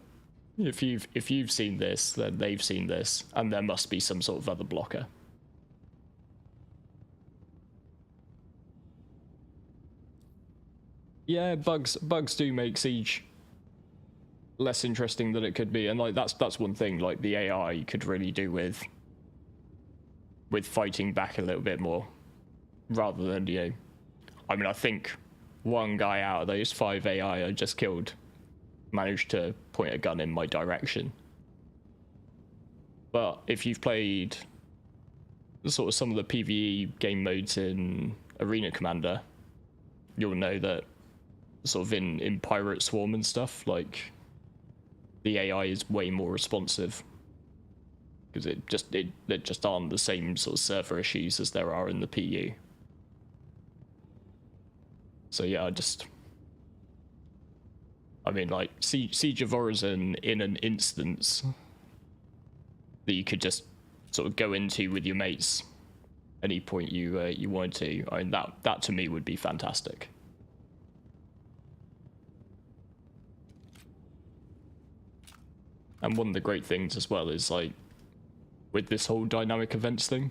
if you've seen this, then they've seen this, and there must be some sort of other blocker. Yeah, bugs do make Siege less interesting than it could be, and, like, that's one thing, like, the AI could really do with fighting back a little bit more, rather than, you know, I mean, I think one guy out of those 5 AI I just killed managed to point a gun in my direction. But if you've played sort of some of the PvE game modes in Arena Commander, you'll know that sort of in Pirate Swarm and stuff, like, the AI is way more responsive, because it just aren't the same sort of server issues as there are in the PU. So yeah, I mean, like, Siege of Orison in an instance that you could just sort of go into with your mates any point you wanted to. I mean, that to me would be fantastic. And one of the great things as well is, like, with this whole dynamic events thing,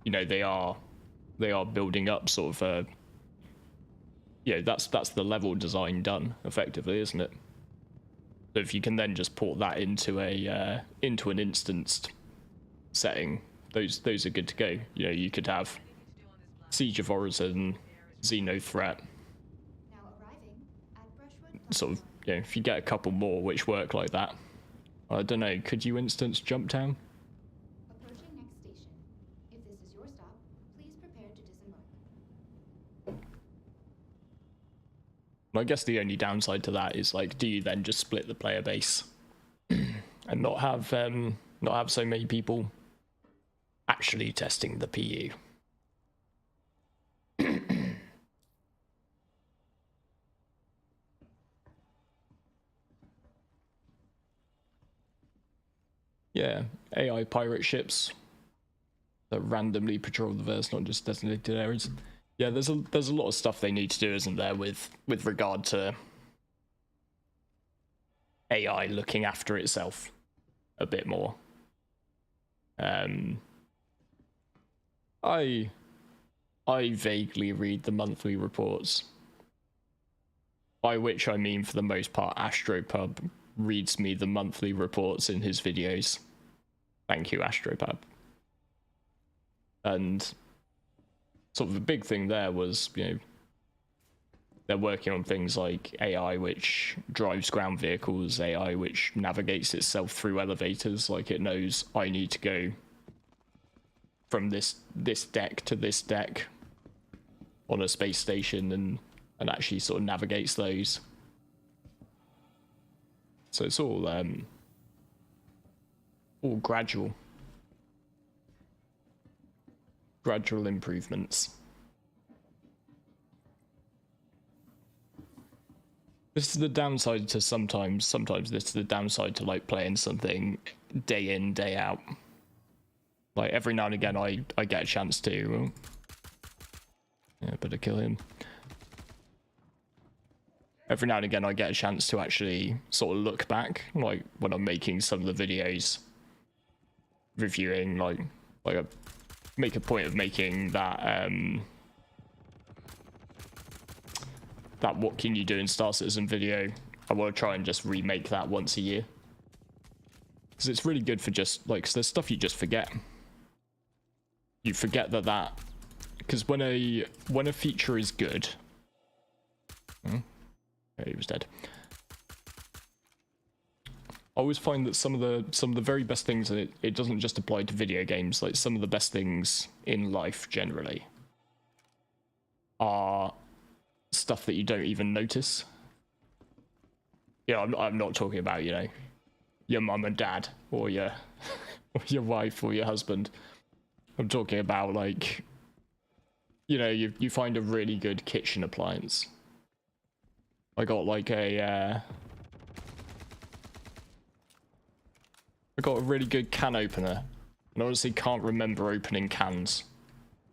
you know, they are building up sort of that's the level design done effectively, isn't it? So if you can then just port that into an instanced setting, those are good to go. You know, you could have Siege of Orison, Xeno Threat, Now arriving at Brushwood sort of, you know, if you get a couple more which work like that. I don't know, could you instance Jumptown? Approaching next station. If this is your stop, please prepare to disembark. I guess the only downside to that is, like, do you then just split the player base and not have so many people actually testing the PU? Yeah, AI pirate ships that randomly patrol the verse, not just designated areas. Yeah, there's a lot of stuff they need to do, isn't there, with regard to AI looking after itself a bit more. I vaguely read the monthly reports, by which I mean, for the most part, Astropub reads me the monthly reports in his videos. Thank you, Astropub. And sort of the big thing there was, you know, they're working on things like AI which drives ground vehicles, AI which navigates itself through elevators, like it knows I need to go from this deck to this deck on a space station, and actually sort of navigates those. So it's all gradual improvements. This is the downside to sometimes this is the downside to, like, playing something day in, day out. Like, every now and again I get a chance to, yeah, better kill him. Every now and again I get a chance to actually sort of look back, like when I'm making some of the videos, reviewing, like I make a point of making that that what can you do in Star Citizen video. I want to try and just remake that once a year, because it's really good for just, like, 'cause there's stuff you just forget. You forget that because when a feature is good, oh, he was dead. I always find that some of the very best things, and it doesn't just apply to video games, like some of the best things in life generally are stuff that you don't even notice. Yeah, I'm not talking about, you know, your mum and dad, or your or your wife or your husband. I'm talking about, like, you know, you find a really good kitchen appliance. I got like I got a really good can opener, and honestly can't remember opening cans.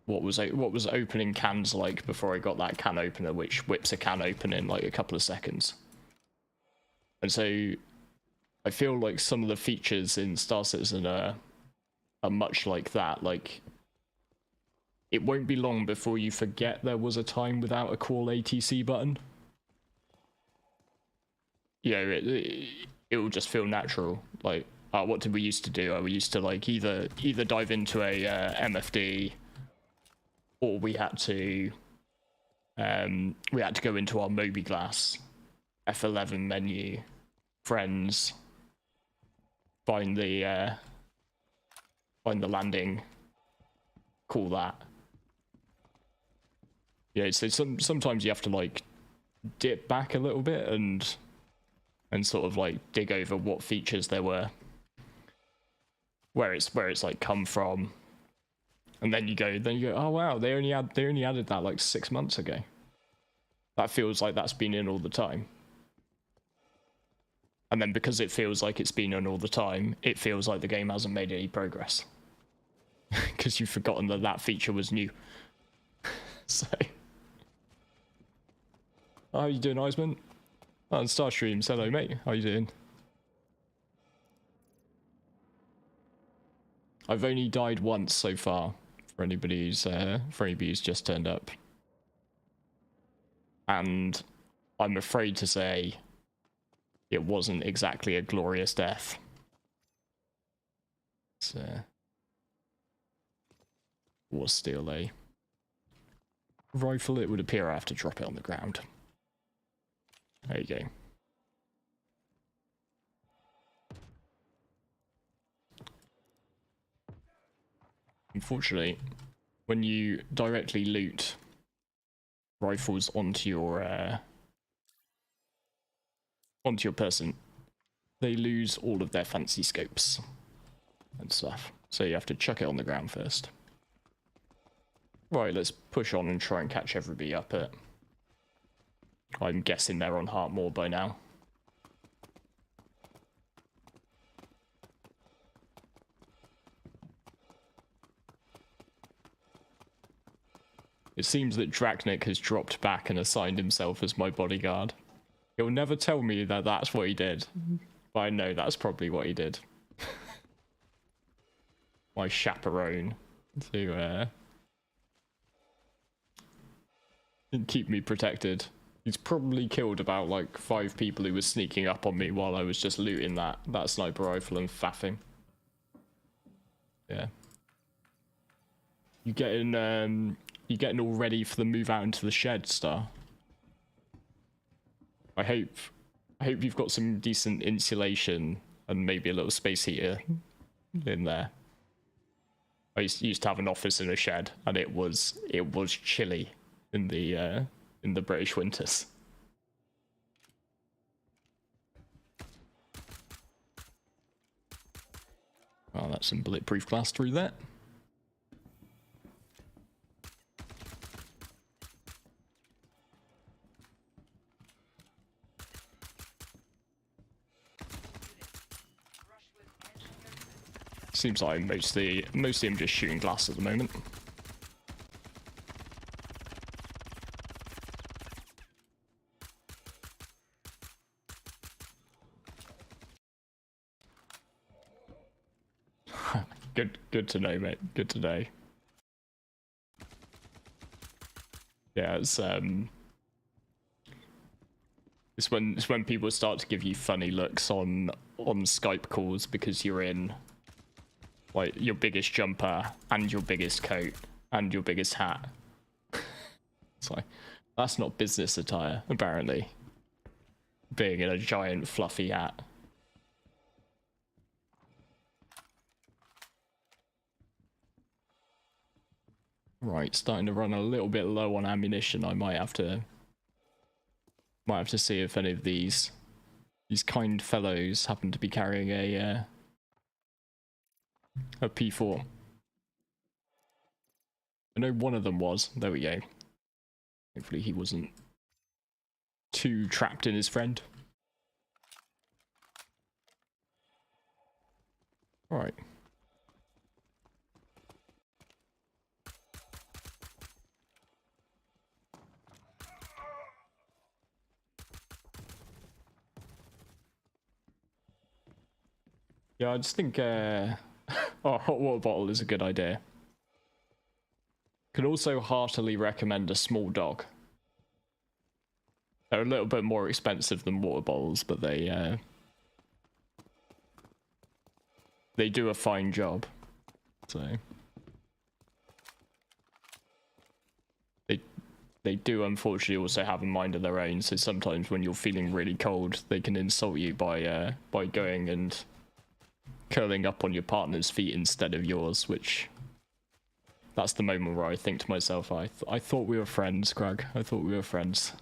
What was opening cans like before I got that can opener, which whips a can open in like a couple of seconds. And so I feel like some of the features in Star Citizen are much like that. Like, it won't be long before you forget there was a time without a call ATC button. You know, it will just feel natural. Like, what did we used to do? We used to, like, either dive into a MFD, or we had to go into our Moby-Glass F11 menu, friends, find the landing, call that. Yeah, so sometimes you have to, like, dip back a little bit and sort of, like, dig over what features there were, where it's like come from, and then you go, oh wow, they only added that like 6 months ago. That feels like that's been in all the time. And then because it feels like it's been on all the time, it feels like the game hasn't made any progress. Because you've forgotten that that feature was new. So... How you doing, Iceman? Oh, and Starstreams, hello mate, how you doing? I've only died once so far, for anybody who's just turned up. And I'm afraid to say it wasn't exactly a glorious death. It was still a rifle. It would appear I have to drop it on the ground. There you go. Unfortunately, when you directly loot rifles onto your person, they lose all of their fancy scopes and stuff. So you have to chuck it on the ground first. Right, let's push on and try and catch everybody up at... I'm guessing they're on Heartmoor by now. It seems that Draknik has dropped back and assigned himself as my bodyguard. He'll never tell me that that's what he did, but I know that's probably what he did. My chaperone to keep me protected. He's probably killed about like 5 people who were sneaking up on me while I was just looting that sniper rifle and faffing. Yeah. You getting all ready for the move out into the shed, Star? I hope you've got some decent insulation and maybe a little space heater in there. I used to have an office in a shed, and it was chilly in the British winters. Oh, that's some bulletproof glass through there. Seems like mostly I'm just shooting glass at the moment. Good to know, mate. Good to know. Yeah, it's when people start to give you funny looks on Skype calls because you're in like your biggest jumper and your biggest coat and your biggest hat. It's like, that's not business attire, apparently. Being in a giant fluffy hat. Right, starting to run a little bit low on ammunition. I might have to see if any of these kind fellows happen to be carrying a P4. I know one of them was. There we go. Hopefully he wasn't too trapped in his friend. All right. Yeah, I just think a hot water bottle is a good idea. Could also heartily recommend a small dog. They're a little bit more expensive than water bottles, but they do a fine job. So they do unfortunately also have a mind of their own. So sometimes when you're feeling really cold, they can insult you by going and curling up on your partner's feet instead of yours, which that's the moment where I think to myself, I thought we were friends, Greg. I thought we were friends.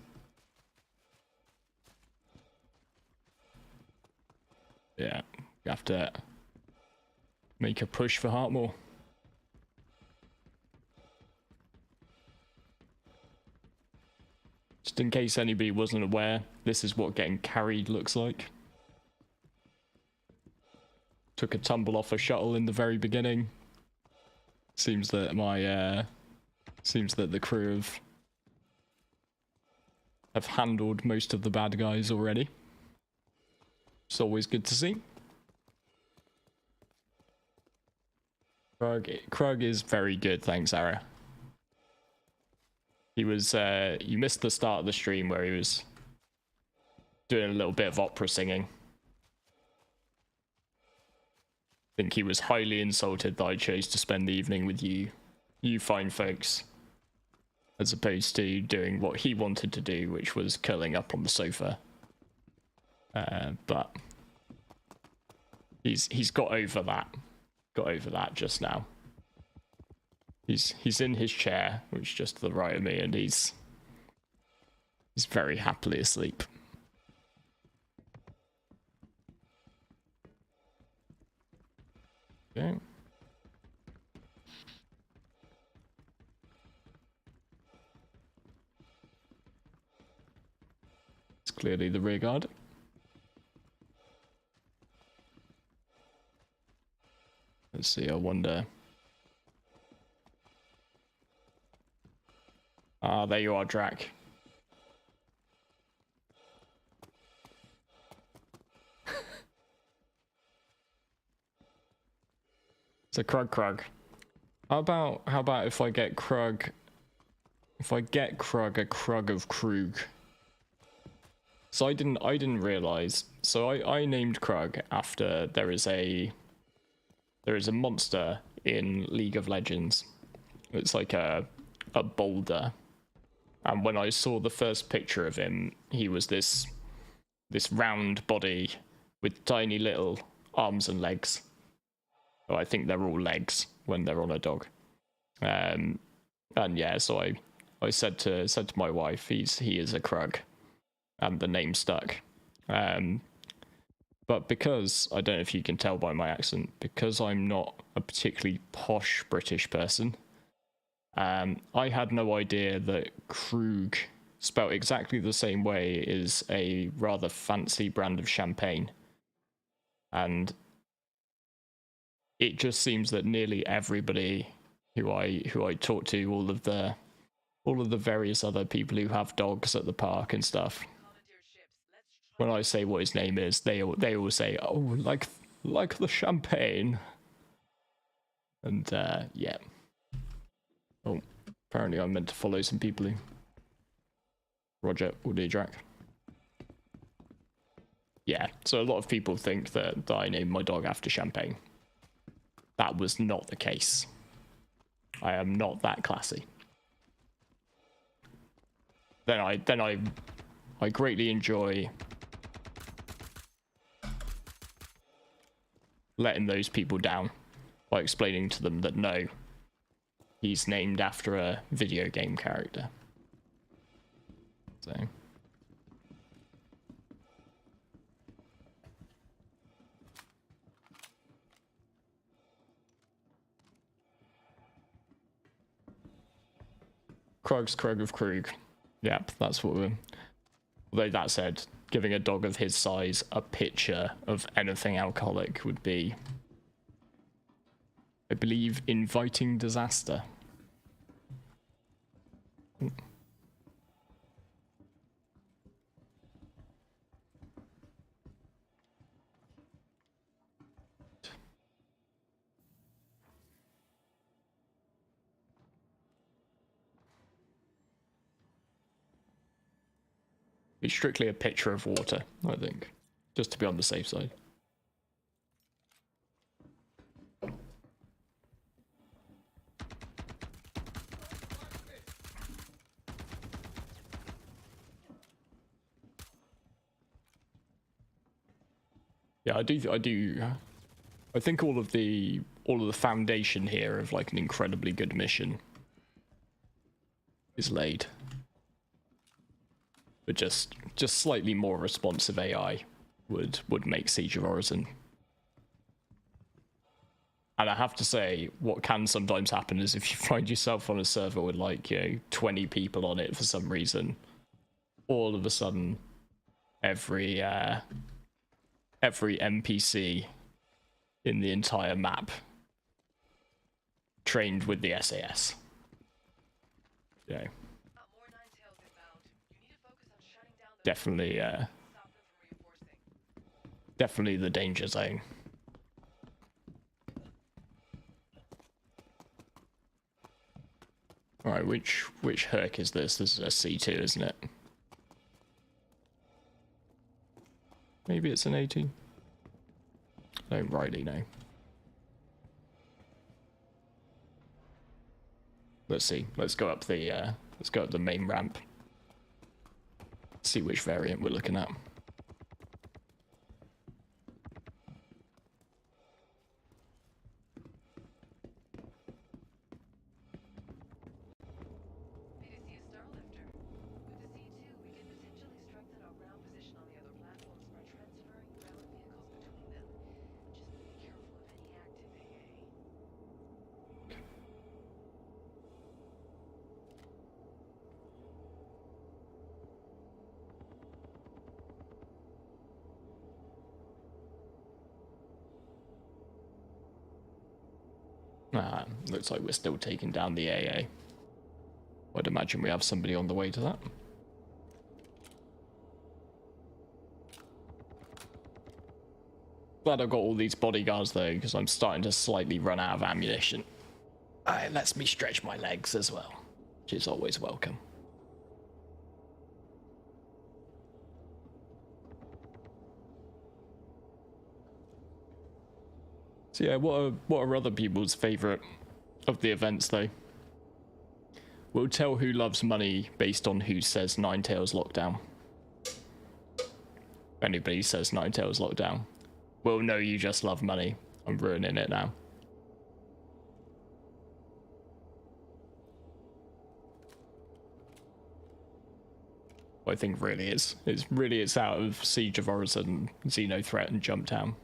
Yeah, you have to make a push for Heartmoor. Just in case anybody wasn't aware, this is what getting carried looks like. took a tumble off a shuttle in the very beginning. Seems that the crew have handled most of the bad guys already. It's always good to see. Krug is very good, thanks, Ara. He was, you missed the start of the stream where he was doing a little bit of opera singing. I think he was highly insulted that I chose to spend the evening with you fine folks, as opposed to doing what he wanted to do, which was curling up on the sofa. But he's got over that. Got over that just now. He's in his chair, which is just to the right of me, and he's very happily asleep. Okay. It's clearly the rear guard. Let's see, I wonder. Ah, there you are, Drac. It's a Krug. How about if I get Krug? If I get Krug a Krug of Krug. So I didn't realize. So I named Krug after there is a monster in League of Legends. It's like a boulder. And when I saw the first picture of him, he was this round body with tiny little arms and legs. Well, I think they're all legs when they're on a dog. And yeah, so I said to my wife, he is a Krug, and the name stuck. But because, I don't know if you can tell by my accent, because I'm not a particularly posh British person, I had no idea that Krug, spelt exactly the same way, is a rather fancy brand of champagne. And it just seems that nearly everybody who I talk to, all of the various other people who have dogs at the park and stuff, when I say what his name is, they all say, "Oh, like the champagne." And yeah. Oh, apparently I'm meant to follow some people who. Roger, will do, Drac. Yeah, so a lot of people think that I named my dog after champagne. That was not the case. I am not that classy. Then I greatly enjoy letting those people down by explaining to them that no, he's named after a video game character. So Krug's Krug of Krug. Yep, that's what we're... Although that said, giving a dog of his size a picture of anything alcoholic would be, I believe, inviting disaster. It's strictly a pitcher of water, I think, just to be on the safe side. Yeah, I do. I think all of the foundation here of like an incredibly good mission is laid. But just slightly more responsive AI would make Siege of Orison. And I have to say, what can sometimes happen is if you find yourself on a server with like, 20 people on it for some reason, all of a sudden every NPC in the entire map trained with the SAS. You know, More nine tails inbound. You need to focus on shutting down the definitely, stop them from reinforcing. definitely the danger zone. Alright, which Herc is this? This is a C2, isn't it? Maybe it's an 18. I don't rightly know. Let's see. Let's go up the main ramp. See which variant we're looking at. May I see a star lifter? With the C2, we can potentially strengthen our ground position on the other platforms by transferring ground vehicles between them. Just be careful of any active AA. Looks like we're still taking down the AA. I'd imagine we have somebody on the way to that. Glad I've got all these bodyguards though, because I'm starting to slightly run out of ammunition. It lets me stretch my legs as well, which is always welcome. So yeah, what are other people's favourite of the events though? We'll tell who loves money based on who says Nine Tails Lockdown. If anybody says Nine Tails Lockdown, we'll know you just love money. I'm ruining it now. I think really is. It's out of Siege of Orison, Xeno Threat, and Jumptown.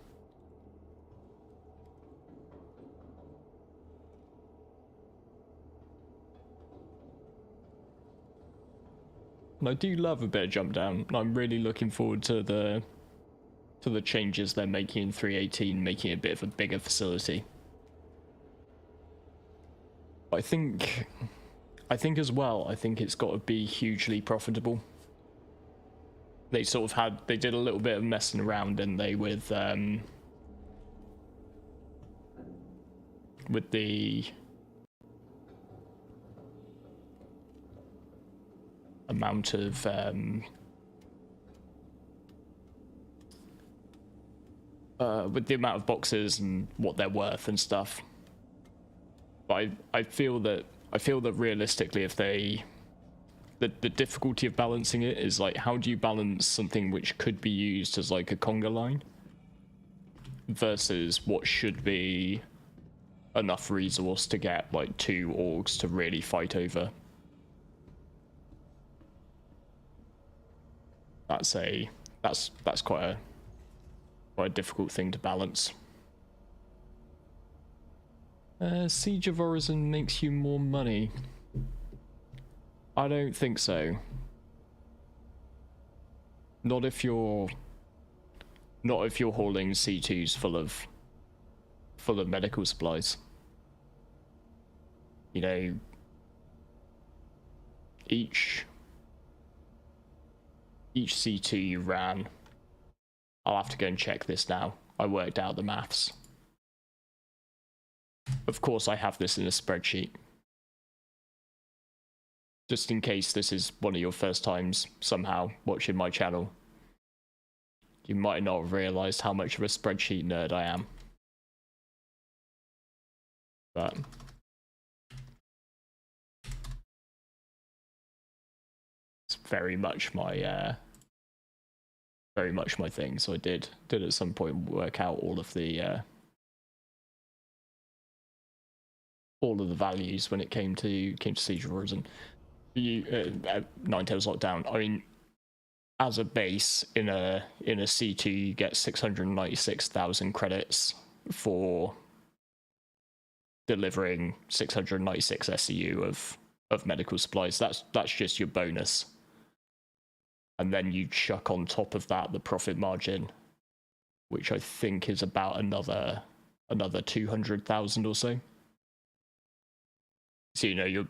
And I do love a bit of Jumpdown, and I'm really looking forward to the changes they're making in 3.18, making it a bit of a bigger facility. I think as well, I think it's got to be hugely profitable. They sort of they did a little bit of messing around, didn't they, with the amount of with the amount of boxes and what they're worth and stuff. But I feel that realistically, if the difficulty of balancing it is like, how do you balance something which could be used as like a conga line versus what should be enough resource to get like 2 orgs to really fight over. That's quite a difficult thing to balance. Siege of Orison makes you more money. I don't think so. Not if you're hauling C2s full of medical supplies. You know, each C2 you ran, I'll have to go and check this now. I worked out the maths. Of course, I have this in a spreadsheet. Just in case this is one of your first times somehow watching my channel, you might not have realized how much of a spreadsheet nerd I am. But it's very much my thing. So I did at some point work out all of the values when it came to Siege of Orison. Nine Tails Lockdown. I mean, as a base in a C2, you get 696,000 credits for delivering 696 SEU of medical supplies. That's just your bonus. And then you chuck on top of that the profit margin, which I think is about another another 200,000 or so. So you know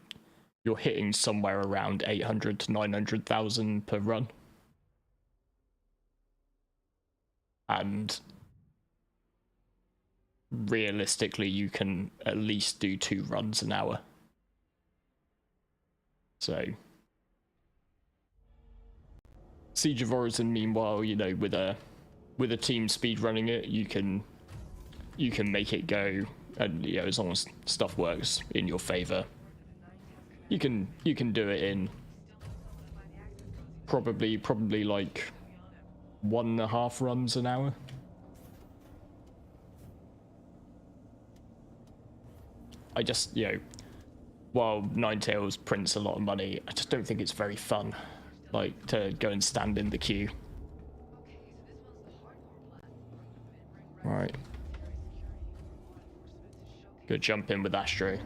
you're hitting somewhere around 800 to 900,000 per run, and realistically you can at least do 2 runs an hour. So Siege of Orison, meanwhile, you know, with a team speed running it, you can make it go, and you know, as long as stuff works in your favor, you can do it in probably like 1.5 runs an hour. I just, you know, while Ninetales prints a lot of money, I just don't think it's very fun, like, to go and stand in the queue. Right. Go jump in with Astro.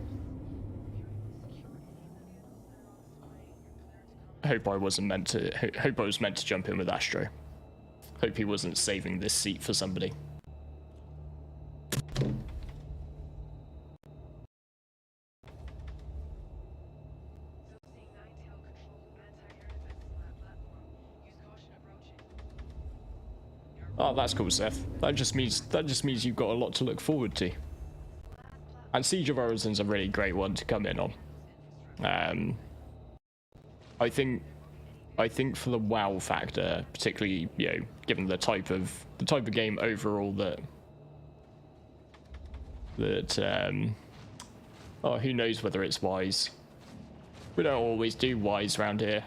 I hope I wasn't meant to. Hope I was meant to jump in with Astro. Hope he wasn't saving this seat for somebody. Oh, that's cool, Seth. That just means you've got a lot to look forward to. And Siege of Orison's a really great one to come in on. I think for the WoW factor, particularly, you know, given the type of game overall that oh, who knows whether it's wise. We don't always do wise around here.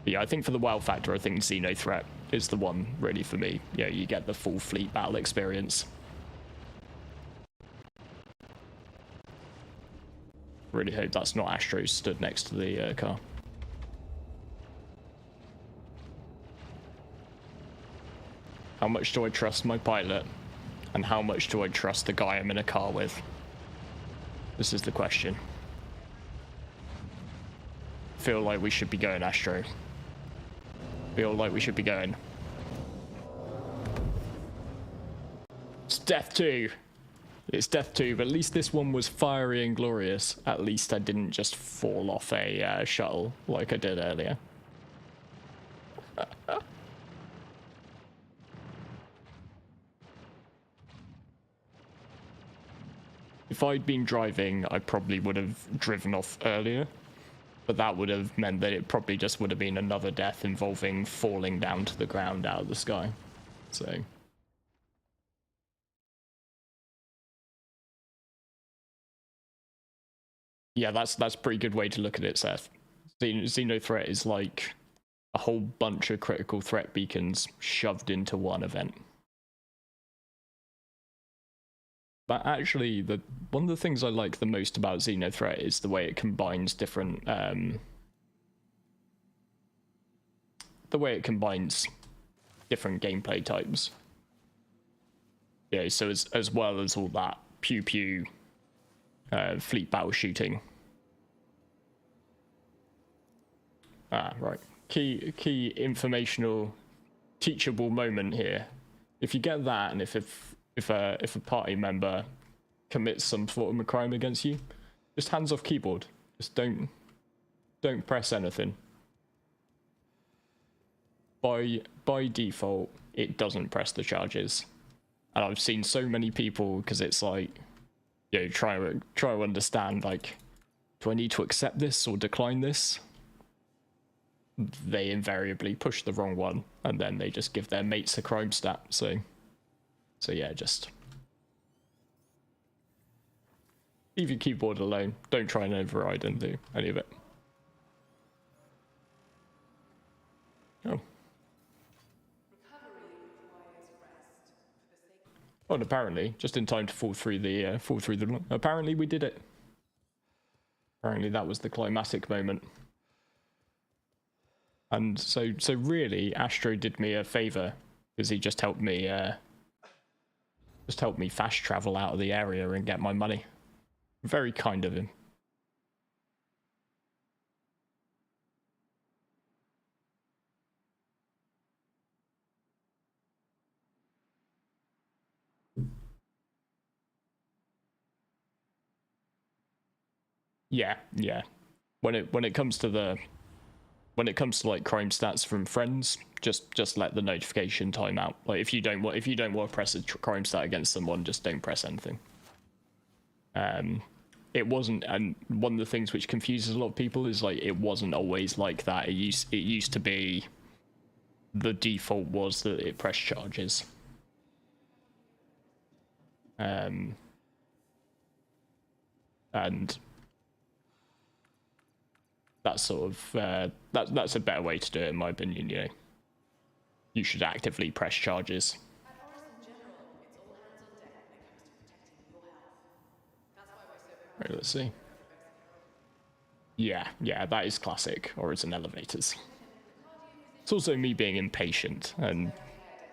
Yeah, I think for the WoW factor, I think Xenothreat is the one really for me. Yeah, you get the full fleet battle experience. Really hope that's not Astro stood next to the car. How much do I trust my pilot? And how much do I trust the guy I'm in a car with? This is the question. Feel like we should be going Astro. Feel like we should be going. It's Death 2. It's Death 2, but at least this one was fiery and glorious. At least I didn't just fall off a shuttle like I did earlier. If I'd been driving, I probably would have driven off earlier. But that would have meant that it probably just would have been another death involving falling down to the ground out of the sky. So... yeah, that's a pretty good way to look at it, Seth. Xenothreat is like a whole bunch of critical threat beacons shoved into one event. But actually, one of the things I like the most about Xenothreat is the way it combines different gameplay types. Yeah, so as well as all that pew pew fleet battle shooting. Right. Key informational teachable moment here. If you get that, and if a party member commits some sort of a crime against you, just hands off keyboard. Just don't press anything. By default, it doesn't press the charges. And I've seen so many people, because it's like, you know, try to understand, like, do I need to accept this or decline this? They invariably push the wrong one, and then they just give their mates a crime stat. So yeah, just leave your keyboard alone. Don't try and override and do any of it. Oh. Oh, and apparently, just in time to fall through the apparently we did it. Apparently that was the climatic moment. And so really, Astro did me a favor, because he just helped me fast travel out of the area and get my money. Very kind of him. Yeah, yeah. When it comes to like crime stats from friends, just let the notification time out. Like if you don't want to press a crime stat against someone, just don't press anything. It wasn't, and one of the things which confuses a lot of people is like it wasn't always like that. It used to be the default was that it pressed charges. And that's sort of that's a better way to do it in my opinion. You know, you should actively press charges. At Orison General, it's all hands on deck when it comes to protecting your health. That's why we're so proud Right, let's see. of security. Yeah, that is classic Orison elevators. It's also me being impatient and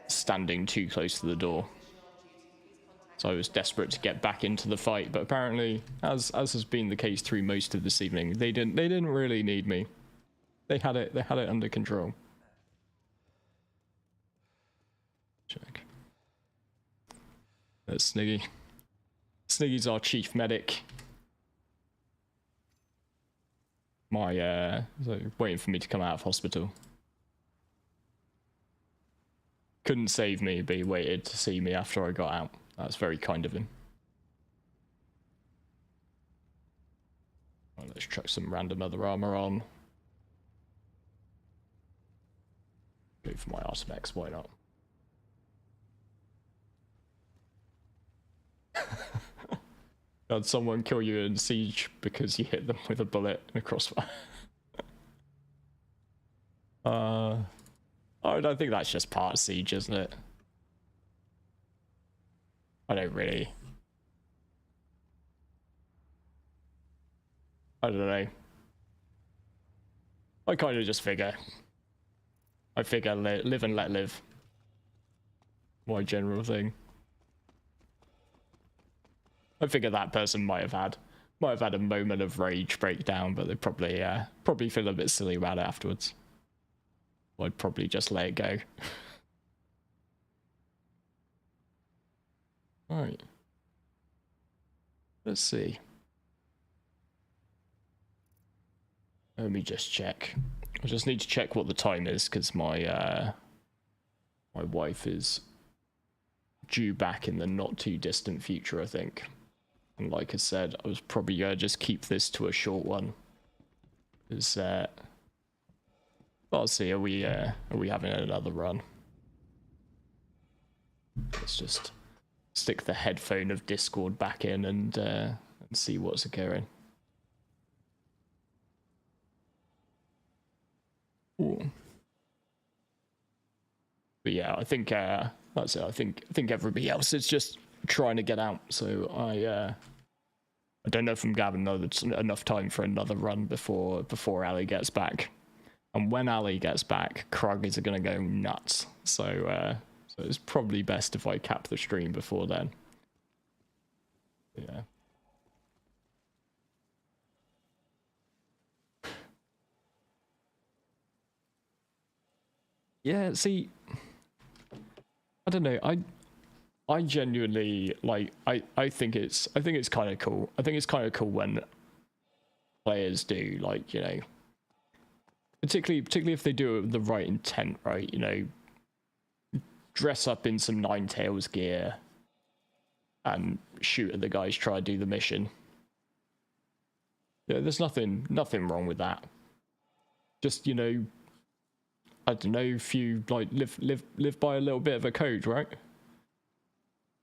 standing too close to the door. So I was desperate to get back into the fight, but apparently, as has been the case through most of this evening, they didn't really need me. They had it under control. Check. There's Sniggy. Sniggy's our chief medic. So waiting for me to come out of hospital. Couldn't save me, but he waited to see me after I got out. That's very kind of him. Right, let's chuck some random other armor on. Go for my Artemex, why not? Had someone kill you in Siege because you hit them with a bullet and a crossfire. I don't think that's just part of Siege, isn't it? I don't really. I don't know. I kind of just figure. I figure live and let live. My general thing. I figure that person might have had a moment of rage breakdown, but they probably feel a bit silly about it afterwards. I'd probably just let it go. Alright. Let's see. Let me just check. I just need to check what the time is, because my wife is due back in the not too distant future, I think. And like I said, I was probably gonna just keep this to a short one. Is I'll see, are we having another run? Let's just stick the headphone of Discord back in and see what's occurring. Ooh. But yeah, I think that's it. I think everybody else is just trying to get out. So I don't know if I'm gonna have enough time for another run before Ali gets back. And when Ali gets back, Krug are gonna go nuts. So it's probably best if I cap the stream before then. Yeah. Yeah, see, I don't know. I genuinely like. I think it's kind of cool. I think it's kind of cool when players do, like, you know, particularly if they do it with the right intent, right? You know, dress up in some Ninetales gear and shoot at the guys try to do the mission. Yeah, there's nothing wrong with that. Just, you know, I don't know, if you like live by a little bit of a code, right?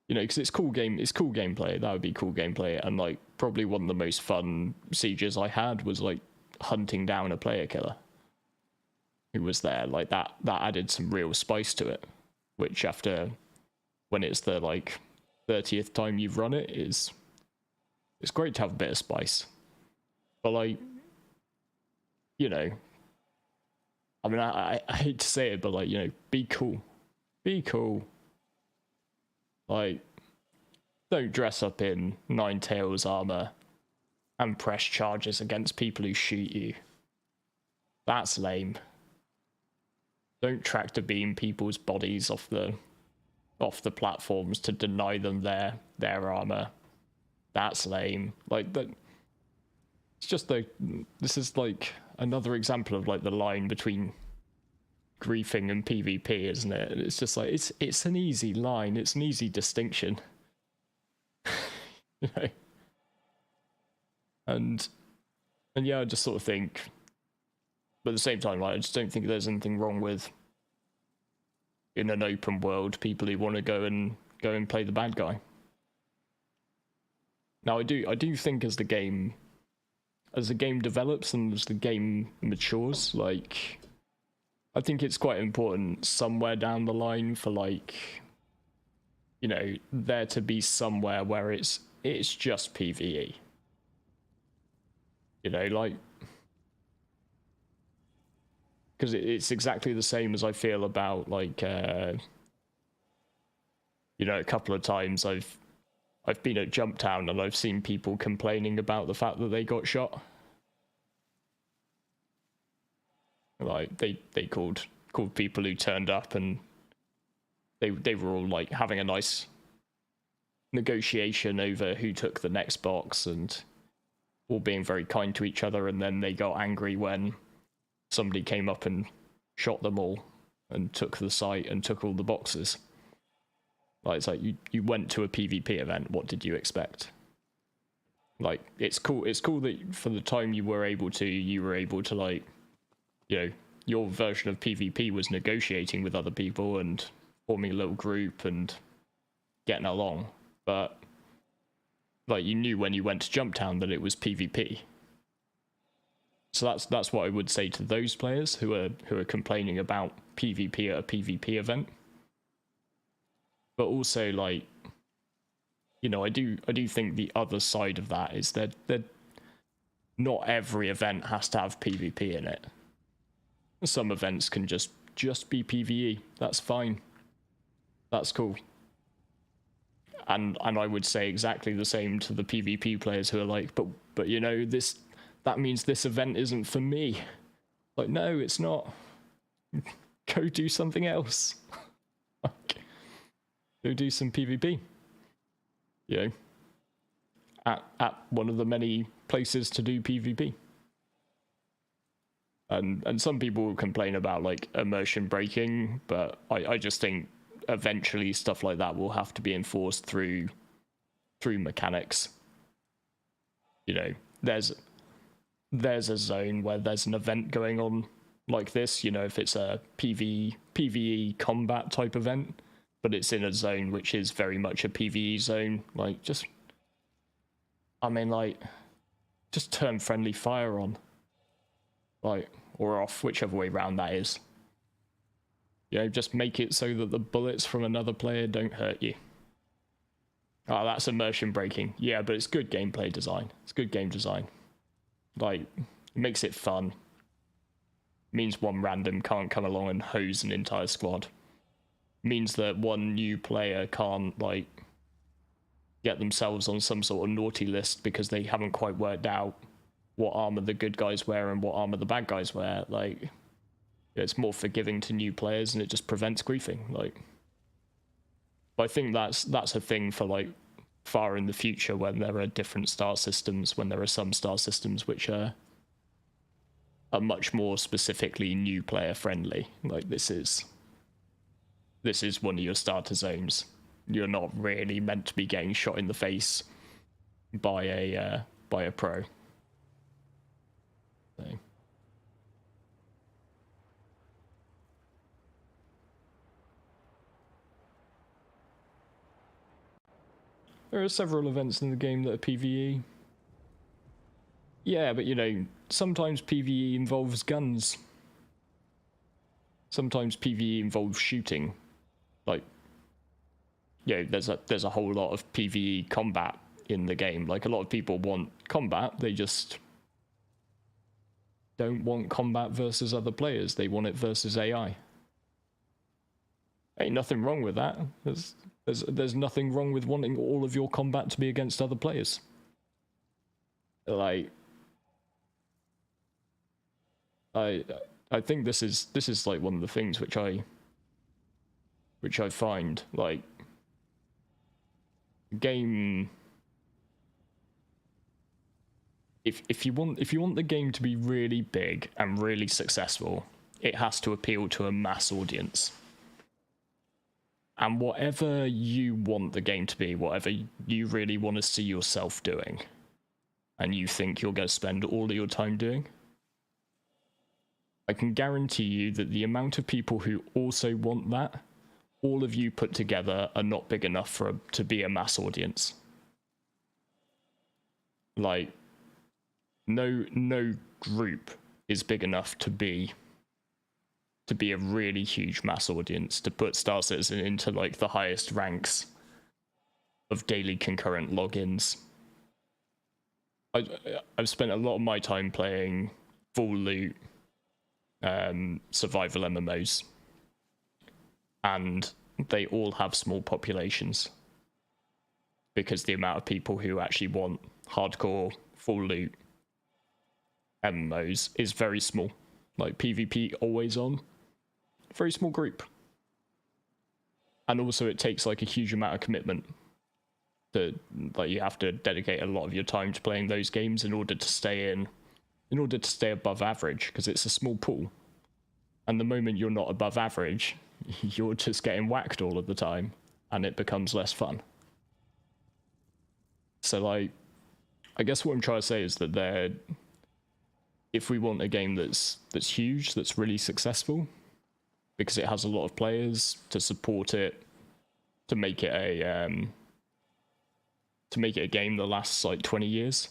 You know, because it's cool gameplay. That would be cool gameplay. And like probably one of the most fun sieges I had was like hunting down a player killer who was there. Like that added some real spice to it, which after, when it's the like 30th time you've run it, it's great to have a bit of spice. But like, you know, I mean, I hate to say it, but like, you know, be cool. Be cool. Like, don't dress up in Ninetales armor and press charges against people who shoot you. That's lame. Don't tractor beam people's bodies off the platforms to deny them their armor. That's lame. Like that. It's just like, this is like another example of like the line between griefing and PvP, isn't it? And it's just like, it's an easy line, it's an easy distinction. You know? And yeah, I just sort of think, but at the same time, like, I just don't think there's anything wrong with, in an open world, people who want to go and play the bad guy. Now, I do think as the game develops and as the game matures, like, I think it's quite important somewhere down the line for, like, you know, there to be somewhere where it's just PvE. You know, like, because it's exactly the same as I feel about, like, you know, a couple of times I've been at Jump Town and I've seen people complaining about the fact that they got shot. Like, they called people who turned up, and they were all like having a nice negotiation over who took the next box and all being very kind to each other, and then they got angry when somebody came up and shot them all and took the site and took all the boxes. Like, it's like, you went to a PvP event, what did you expect? Like, it's cool that for the time you were able to, like, you know, your version of PvP was negotiating with other people and forming a little group and getting along, but like, you knew when you went to Jump Town that it was PvP. So that's what I would say to those players who are complaining about PvP at a PvP event. But also, like, you know, I do think the other side of that is that not every event has to have PvP in it. Some events can just be PvE. That's fine. That's cool. And I would say exactly the same to the PvP players who are like, but you know, that means this event isn't for me. Like, no, it's not. Go do something else. Like, go do some PvP. You know, at one of the many places to do PvP. And some people will complain about, like, immersion breaking, but I just think eventually stuff like that will have to be enforced through mechanics. You know, there's a zone where there's an event going on like this, you know, if it's a PvE combat type event, but it's in a zone which is very much a PvE zone, like, just turn friendly fire on. Like, or off, whichever way round that is. You know, just make it so that the bullets from another player don't hurt you. Oh, that's immersion breaking. Yeah, but it's good gameplay design. It's good game design. Like, it makes it fun. Means one random can't come along and hose an entire squad. Means that one new player can't, like, get themselves on some sort of naughty list because they haven't quite worked out what armor the good guys wear and what armor the bad guys wear. Like, it's more forgiving to new players, and it just prevents griefing. Like, but I think that's a thing for, like, far in the future, when there are different star systems, when there are some star systems which are much more specifically new player friendly. Like, this is one of your starter zones. You're not really meant to be getting shot in the face by a pro. So. There are several events in the game that are PvE. Yeah, but you know, sometimes PvE involves guns. Sometimes PvE involves shooting. Like, you know, there's a whole lot of PvE combat in the game. Like, a lot of people want combat, they just don't want combat versus other players. They want it versus AI. Ain't nothing wrong with that. There's nothing wrong with wanting all of your combat to be against other players. Like, I think this is like one of the things which I find, like, game if you want the game to be really big and really successful, it has to appeal to a mass audience. And whatever you want the game to be, whatever you really want to see yourself doing, and you think you're going to spend all of your time doing, I can guarantee you that the amount of people who also want that, all of you put together, are not big enough to be a mass audience. Like, no group is big enough to be a really huge mass audience, to put Star Citizen into like the highest ranks of daily concurrent logins. I've spent a lot of my time playing full loot survival MMOs, and they all have small populations because the amount of people who actually want hardcore full loot MMOs is very small. Like PvP always on, very small group. And also it takes like a huge amount of commitment. Like you have to dedicate a lot of your time to playing those games in order to stay above average, because it's a small pool. And the moment you're not above average, you're just getting whacked all of the time, and it becomes less fun. So like, I guess what I'm trying to say is that if we want a game that's huge, that's really successful, because it has a lot of players to support it, to make it a game that lasts like 20 years,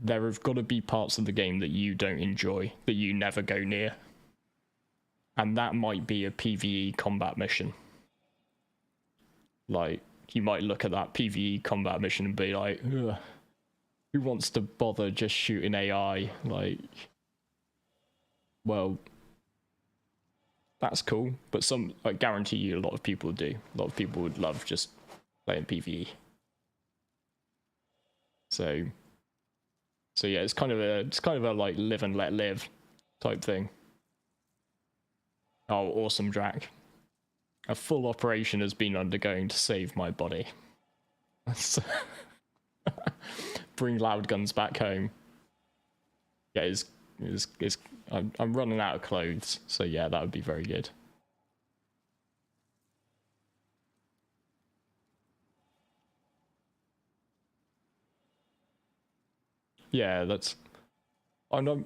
there have got to be parts of the game that you don't enjoy, that you never go near. And that might be a PvE combat mission. Like, you might look at that PvE combat mission and be like, ugh, who wants to bother just shooting AI? Like, well, that's cool, but I guarantee you a lot of people do. A lot of people would love just playing PvE. So yeah, it's kind of a like live and let live type thing. Oh, awesome, Drac. A full operation has been undergoing to save my body. Bring loud guns back home. Yeah, I'm running out of clothes, so yeah, that would be very good. Yeah, I'm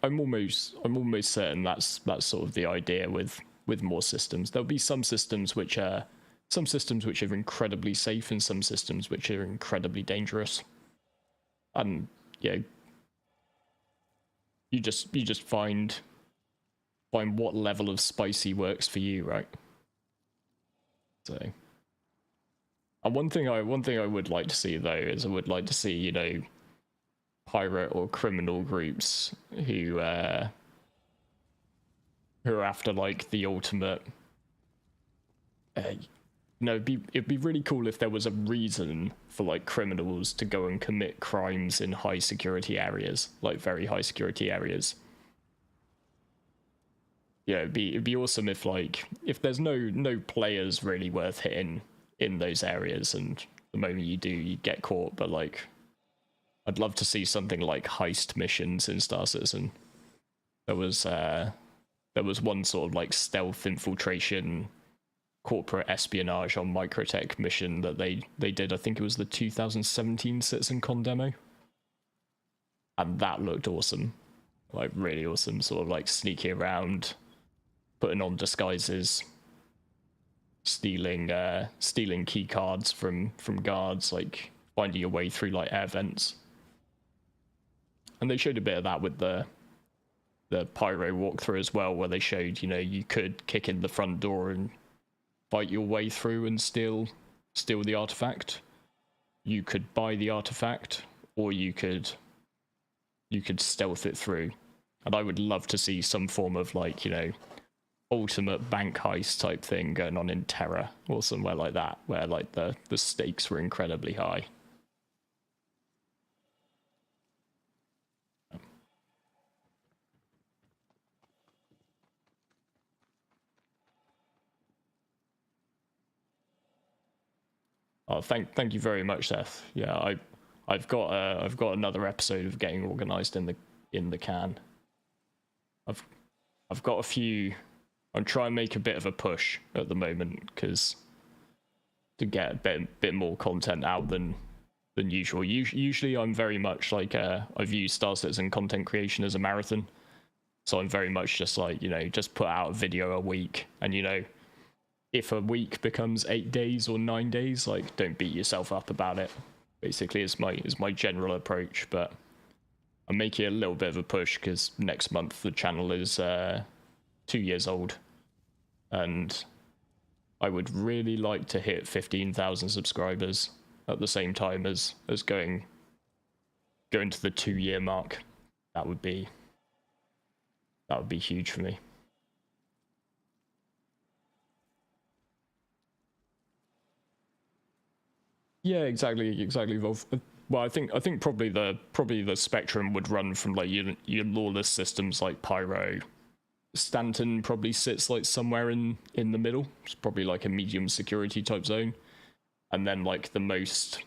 almost certain that's sort of the idea with more systems. There'll be some systems which are incredibly safe, and some systems which are incredibly dangerous. And yeah, you just find what level of spicy works for you, right? So, and one thing I would like to see though is I would like to see, you know, pirate or criminal groups who are after like the ultimate. It'd be really cool if there was a reason for like criminals to go and commit crimes in high security areas, like very high security areas. Yeah, it'd be awesome if there's no players really worth hitting in those areas, and the moment you do, you get caught. But like, I'd love to see something like heist missions in Star Citizen. There was one sort of like stealth infiltration, corporate espionage on Microtech mission that they did. I think it was the 2017 CitizenCon demo, and that looked awesome, like really awesome. Sort of like sneaking around, putting on disguises, stealing key cards from guards, like finding your way through like air vents. And they showed a bit of that with the pyro walkthrough as well, where they showed, you know, you could kick in the front door and fight your way through and steal the artifact. You could buy the artifact, or you could stealth it through. And I would love to see some form of like, you know, ultimate bank heist type thing going on in Terra or somewhere like that, where like the stakes were incredibly high. Oh, thank you very much, Seth. Yeah, I've got another episode of Getting Organized in the can. I've got a few. I'm trying to make a bit of a push at the moment because to get a bit more content out than usual. Usually I'm very much like I view Star Citizen content creation as a marathon. So I'm very much just like, you know, just put out a video a week, and you know, if a week becomes 8 days or 9 days, like don't beat yourself up about it. Basically is my general approach, but I'm making a little bit of a push because next month the channel is 2 years old, and I would really like to hit 15,000 subscribers at the same time as going to the 2-year mark. That would be huge for me. Yeah, exactly, Volv. Well, I think probably the spectrum would run from like your lawless systems like Pyro. Stanton probably sits like somewhere in the middle. It's probably like a medium security type zone, and then like the most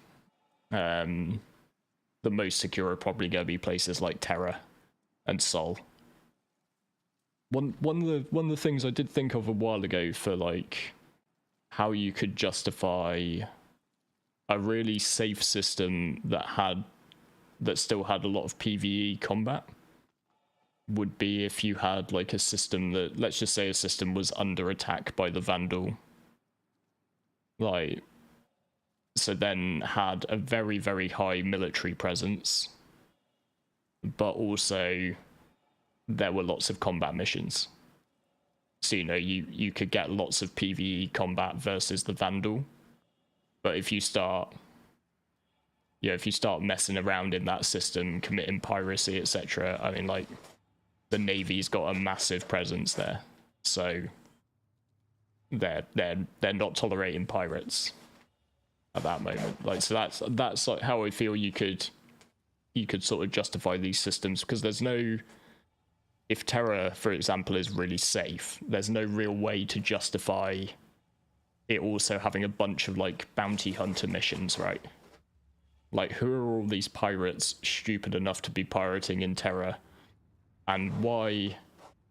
secure are probably gonna be places like Terra and Sol. One of the things I did think of a while ago for like how you could justify a really safe system that still had a lot of PvE combat would be if you had like a system that, let's just say a system was under attack by the Vandal, like, so then had a very, very high military presence, but also there were lots of combat missions. So, you know, you could get lots of PvE combat versus the Vandal. But if you start messing around in that system, committing piracy, etc., I mean, like, the Navy's got a massive presence there, so they're not tolerating pirates at that moment. Like, so that's like how I feel you could sort of justify these systems, because there's no, if Terra, for example, is really safe, there's no real way to justify it also having a bunch of like bounty hunter missions, right? Like, who are all these pirates stupid enough to be pirating in Terra? And why,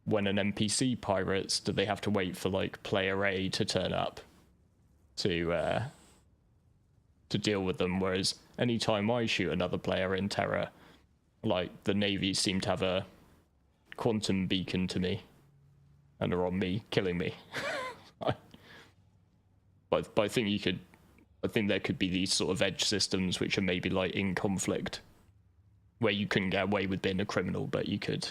when an NPC pirates, do they have to wait for like player A to turn up to deal with them? Whereas anytime I shoot another player in Terra, like, the Navy seem to have a quantum beacon to me and are on me, killing me. But I think there could be these sort of edge systems which are maybe like in conflict, where you couldn't get away with being a criminal, but you could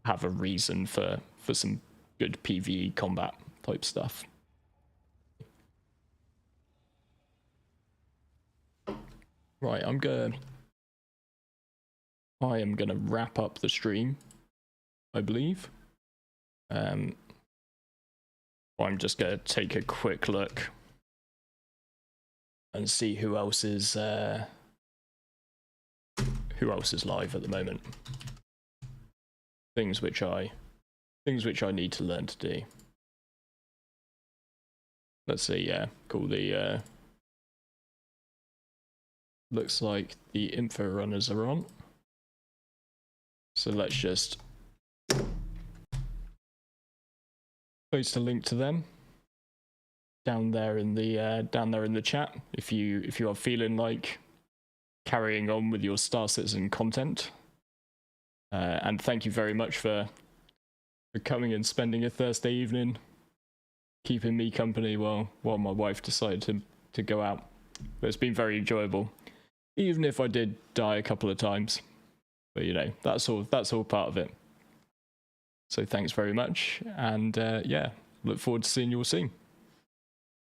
have a reason for some good PvE combat type stuff. Right, I am gonna wrap up the stream, I believe. I'm just gonna take a quick look and see who else is live at the moment. Things which I need to learn to do. Let's see. Yeah, cool. The looks like the info runners are on. So let's just post a link to them down there in the chat if you are feeling like carrying on with your Star Citizen content. And thank you very much for coming and spending a Thursday evening keeping me company while my wife decided to go out. But it's been very enjoyable, even if I did die a couple of times. But you know, that's all part of it. So thanks very much, and yeah, look forward to seeing you all soon.